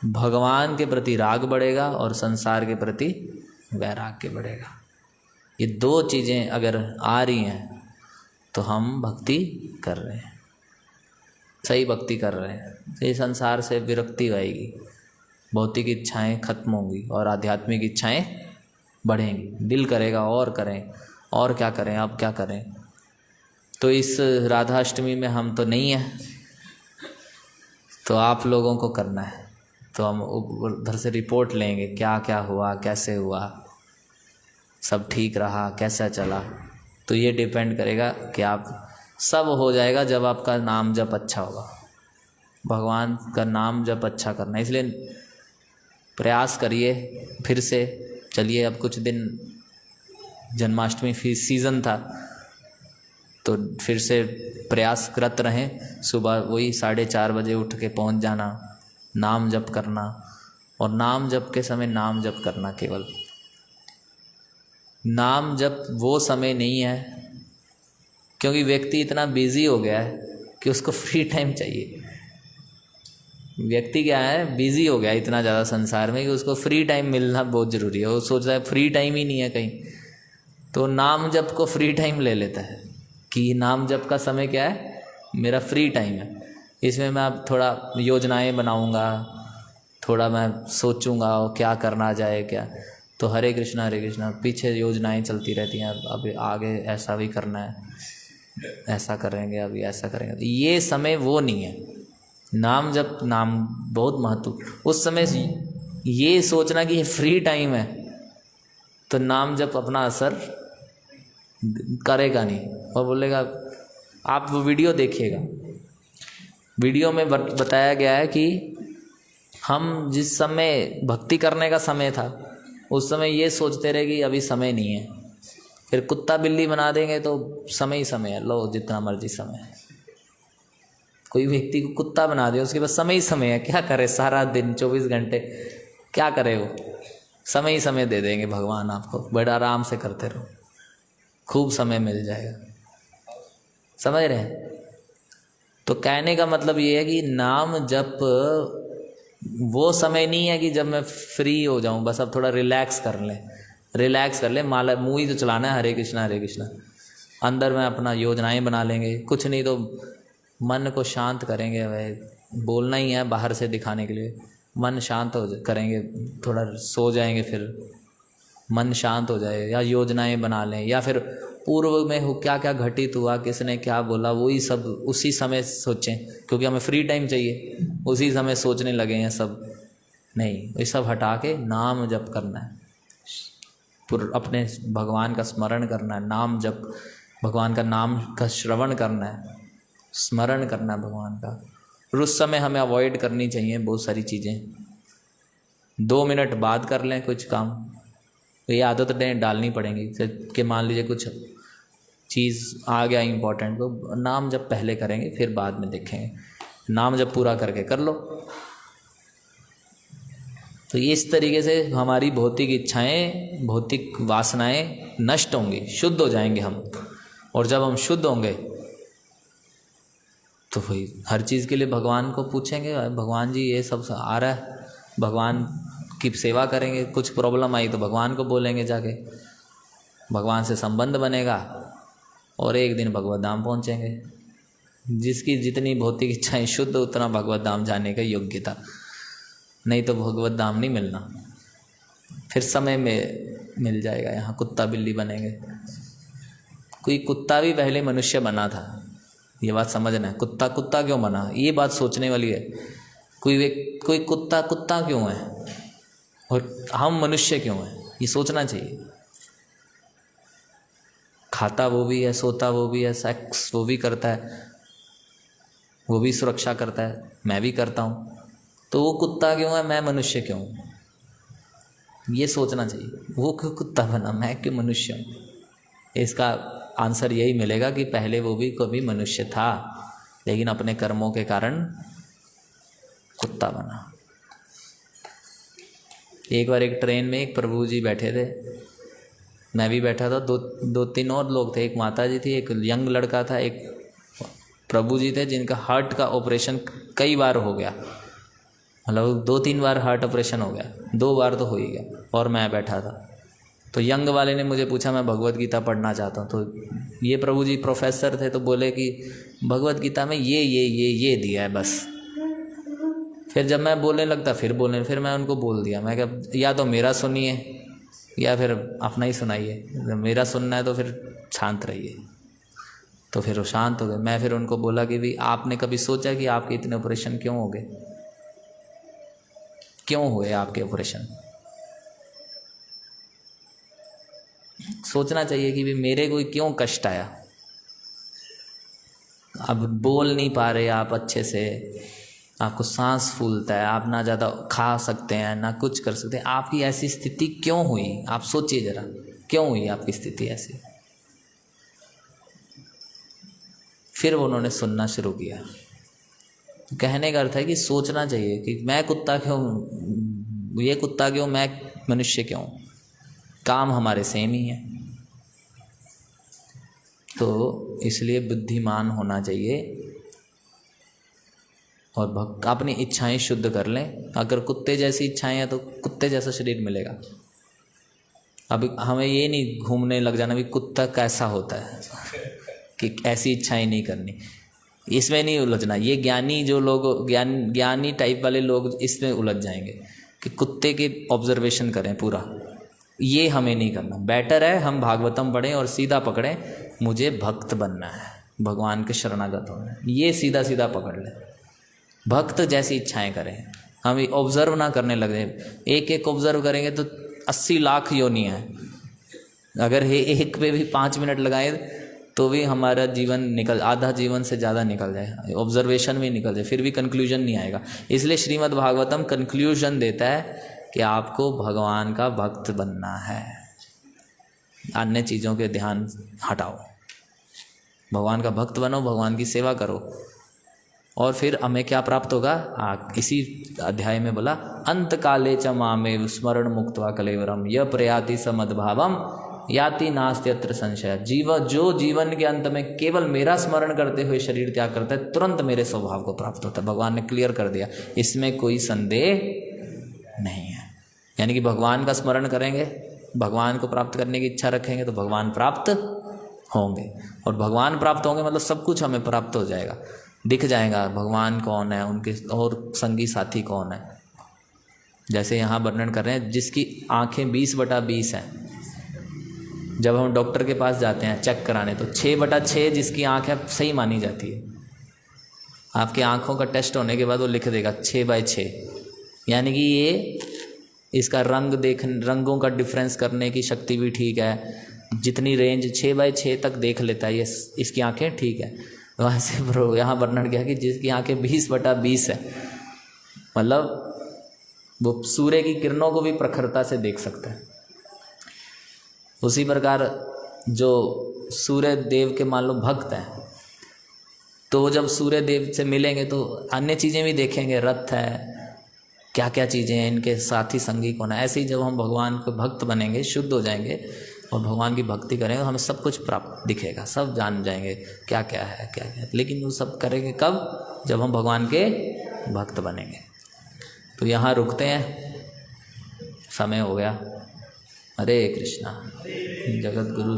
भगवान के प्रति राग बढ़ेगा और संसार के प्रति वैराग्य बढ़ेगा। ये दो चीज़ें अगर आ रही हैं तो हम भक्ति कर रहे हैं, सही भक्ति कर रहे हैं। ये संसार से विरक्ति आएगी, भौतिक इच्छाएं खत्म होंगी और आध्यात्मिक इच्छाएं बढ़ेंगी। दिल करेगा और करें, और क्या करें, अब क्या करें। तो इस राधाष्टमी में हम तो नहीं हैं, तो आप लोगों को करना है। तो हम उधर से रिपोर्ट लेंगे, क्या क्या हुआ, कैसे हुआ, सब ठीक रहा, कैसा चला। तो ये डिपेंड करेगा कि आप, सब हो जाएगा जब आपका नाम जप अच्छा होगा। भगवान का नाम जप अच्छा करना, इसलिए प्रयास करिए फिर से। चलिए, अब कुछ दिन जन्माष्टमी सीज़न था तो फिर से प्रयासरत रहें। सुबह वही 4:30 बजे उठ के पहुंच जाना, नाम जप करना, और नाम जप के समय नाम जप करना। केवल नाम जप वो समय नहीं है, क्योंकि व्यक्ति इतना बिजी हो गया है कि उसको फ्री टाइम चाहिए। व्यक्ति क्या है, बिजी हो गया इतना ज़्यादा संसार में कि उसको फ्री टाइम मिलना बहुत ज़रूरी है। वो सोच रहा है फ्री टाइम ही नहीं है कहीं, तो नाम जप को फ्री टाइम ले लेता है कि नाम जप का समय क्या है, मेरा फ्री टाइम है, इसमें मैं अब थोड़ा योजनाएं बनाऊंगा, थोड़ा मैं सोचूंगा क्या करना जाए क्या। तो हरे कृष्णा पीछे योजनाएं चलती रहती हैं, अब आगे ऐसा भी करना है, ऐसा करेंगे, अभी ऐसा करेंगे। तो ये समय वो नहीं है। नाम जप, नाम बहुत महत्व। उस समय ये सोचना कि ये फ्री टाइम है तो नाम जप अपना असर करेगा नहीं, और बोलेगा। आप वो वीडियो देखिएगा, वीडियो में बताया गया है कि हम जिस समय भक्ति करने का समय था उस समय ये सोचते रहे कि अभी समय नहीं है, फिर कुत्ता बिल्ली बना देंगे तो समय ही समय है, लो जितना मर्जी समय है। कोई व्यक्ति को कुत्ता बना दे, उसके पास समय ही समय है, क्या करे, सारा दिन 24 घंटे क्या करे वो, समय ही समय दे देंगे भगवान आपको। बड़ा आराम से करते रहो, खूब समय मिल जाएगा। समझ रहे हैं? तो कहने का मतलब ये है कि नाम जप वो समय नहीं है कि जब मैं फ्री हो जाऊं, बस अब थोड़ा रिलैक्स कर ले, माला मुँह ही तो चलाना है, हरे कृष्णा। अंदर में अपना योजनाएं बना लेंगे, कुछ नहीं तो मन को शांत करेंगे। वह बोलना ही है बाहर से दिखाने के लिए, मन शांत करेंगे, थोड़ा सो जाएंगे, फिर मन शांत हो जाए, या योजनाएं बना लें, या फिर पूर्व में क्या क्या घटित हुआ, किसने क्या बोला, वही सब उसी समय सोचें, क्योंकि हमें फ्री टाइम चाहिए। उसी समय सोचने लगे हैं सब, नहीं, ये सब हटा के नाम जप करना है, अपने भगवान का स्मरण करना है, नाम जप, भगवान का नाम का श्रवण करना है, स्मरण करना है भगवान का। और उस समय हमें अवॉइड करनी चाहिए बहुत सारी चीज़ें। 2 मिनट बाद कर लें कुछ काम, तो ये आदत डालनी पड़ेगी कि मान लीजिए कुछ चीज़ आ गया इम्पोर्टेंट, तो नाम जब पहले करेंगे फिर बाद में देखेंगे, नाम जब पूरा करके कर लो। तो इस तरीके से हमारी भौतिक इच्छाएं, भौतिक वासनाएं नष्ट होंगी, शुद्ध हो जाएंगे हम। और जब हम शुद्ध होंगे तो वही हर चीज़ के लिए भगवान को पूछेंगे, भगवान जी ये सब आ रहा है, भगवान की सेवा करेंगे। कुछ प्रॉब्लम आई तो भगवान को बोलेंगे जाके, भगवान से संबंध बनेगा और एक दिन भगवत धाम पहुँचेंगे। जिसकी जितनी भौतिक इच्छाएं शुद्ध, उतना भगवत धाम जाने का योग्यता, नहीं तो भगवत धाम नहीं मिलना। फिर समय में मिल जाएगा, यहाँ कुत्ता बिल्ली बनेंगे। कोई कुत्ता भी पहले मनुष्य बना था, ये बात समझना है। कुत्ता कुत्ता क्यों बना, ये बात सोचने वाली है। कोई कुत्ता कुत्ता क्यों है और हम मनुष्य क्यों हैं, ये सोचना चाहिए। खाता वो भी है, सोता वो भी है, सेक्स वो भी करता है, वो भी सुरक्षा करता है, मैं भी करता हूँ। तो वो कुत्ता क्यों है, मैं मनुष्य क्यों हूँ, ये सोचना चाहिए। वो क्यों कुत्ता बना, मैं क्यों मनुष्य हूँ। इसका आंसर यही मिलेगा कि पहले वो भी कभी मनुष्य था, लेकिन अपने कर्मों के कारण कुत्ता बना। एक बार एक ट्रेन में एक प्रभु जी बैठे थे, मैं भी बैठा था, दो तीन और लोग थे। एक माता जी थी, एक यंग लड़का था, एक प्रभु जी थे जिनका हार्ट का ऑपरेशन कई बार हो गया, मतलब 2-3 बार हार्ट ऑपरेशन हो गया, 2 बार तो हो ही गया, और मैं बैठा था। तो यंग वाले ने मुझे पूछा, मैं भगवत गीता पढ़ना चाहता हूँ। तो ये प्रभु जी प्रोफेसर थे, तो बोले कि भगवत गीता में ये दिया है बस। फिर जब मैं बोलने लगता फिर मैं उनको बोल दिया, मैं क्या, या तो मेरा सुनिए या फिर अपना ही सुनाइए। मेरा सुनना है तो फिर शांत रहिए। तो फिर वो शांत हो गए। मैं फिर उनको बोला कि भाई आपने कभी सोचा कि आपके इतने ऑपरेशन क्यों हो गए, क्यों हुए आपके ऑपरेशन। सोचना चाहिए कि भी मेरे को क्यों कष्ट आया। अब बोल नहीं पा रहे आप अच्छे से, आपको सांस फूलता है, आप ना ज़्यादा खा सकते हैं ना कुछ कर सकते हैं, आपकी ऐसी स्थिति क्यों हुई। आप सोचिए ज़रा, क्यों हुई आपकी स्थिति ऐसी। फिर उन्होंने सुनना शुरू किया। कहने का अर्थ है कि सोचना चाहिए कि मैं कुत्ता क्यों, ये कुत्ता क्यों, मैं मनुष्य क्यों। काम हमारे सेम ही है। तो इसलिए बुद्धिमान होना चाहिए और अपनी इच्छाएं शुद्ध कर लें। अगर कुत्ते जैसी इच्छाएं हैं तो कुत्ते जैसा शरीर मिलेगा। अब हमें ये नहीं घूमने लग जाना भी कुत्ता कैसा होता है कि ऐसी इच्छाएं नहीं करनी, इसमें नहीं उलझना। ये ज्ञानी जो लोग, ज्ञानी टाइप वाले लोग इसमें उलझ जाएंगे कि कुत्ते के ऑब्जर्वेशन करें पूरा। ये हमें नहीं करना। बेटर है हम भागवतम पढ़ें और सीधा पकड़ें, मुझे भक्त बनना है, भगवान के शरणागत होना है, ये सीधा सीधा पकड़ लें। भक्त जैसी इच्छाएं करें, हम ऑब्जर्व ना करने लगे। एक एक ऑब्जर्व करेंगे तो 80 लाख योनि है। अगर एक पे भी 5 मिनट लगाए तो भी हमारा जीवन आधा जीवन से ज़्यादा निकल जाए, ऑब्जर्वेशन भी निकल जाए, फिर भी कंक्लूजन नहीं आएगा। इसलिए श्रीमद् भागवतम कंक्लूजन देता है कि आपको भगवान का भक्त बनना है, अन्य चीज़ों के ध्यान हटाओ, भगवान का भक्त बनो, भगवान की सेवा करो। और फिर हमें क्या प्राप्त होगा, इसी अध्याय में बोला, अंत काले च मामेव स्मरण मुक्त्वा कलेवरम य प्रयाति समद्भावम याति नास्त्यत्र संशय। जो जीवन के अंत में केवल मेरा स्मरण करते हुए शरीर त्याग करता है, तुरंत मेरे स्वभाव को प्राप्त होता है। भगवान ने क्लियर कर दिया, इसमें कोई संदेह नहीं है। यानी कि भगवान का स्मरण करेंगे, भगवान को प्राप्त करने की इच्छा रखेंगे तो भगवान प्राप्त होंगे। और भगवान प्राप्त होंगे मतलब सब कुछ हमें प्राप्त हो जाएगा, दिख जाएगा भगवान कौन है, उनके और संगी साथी कौन है। जैसे यहाँ वर्णन कर रहे हैं, जिसकी आंखें 20/20 हैं। जब हम डॉक्टर के पास जाते हैं चेक कराने तो 6/6 जिसकी आंख है सही मानी जाती है। आपकी आंखों का टेस्ट होने के बाद वो लिख देगा 6/6, यानी कि ये इसका रंगों का डिफरेंस करने की शक्ति भी ठीक है, जितनी रेंज 6x6 तक देख लेता है ये, इसकी आंखें ठीक है। वहाँ से यहाँ वर्णन किया कि जिसकी आंखें 20/20 है, मतलब वो सूर्य की किरणों को भी प्रखरता से देख सकता है। उसी प्रकार जो सूर्य देव के मान लो भक्त हैं, तो वो जब सूर्य देव से मिलेंगे तो अन्य चीज़ें भी देखेंगे, रथ है, क्या क्या चीज़ें हैं, इनके साथी संगी कौन है। ऐसे ही जब हम भगवान के भक्त बनेंगे, शुद्ध हो जाएंगे और भगवान की भक्ति करेंगे, हमें सब कुछ प्राप्त दिखेगा, सब जान जाएंगे क्या क्या है क्या क्या है। लेकिन वो सब करेंगे कब? जब हम भगवान के भक्त बनेंगे। तो यहाँ रुकते हैं, समय हो गया। हरे कृष्णा। जगत गुरु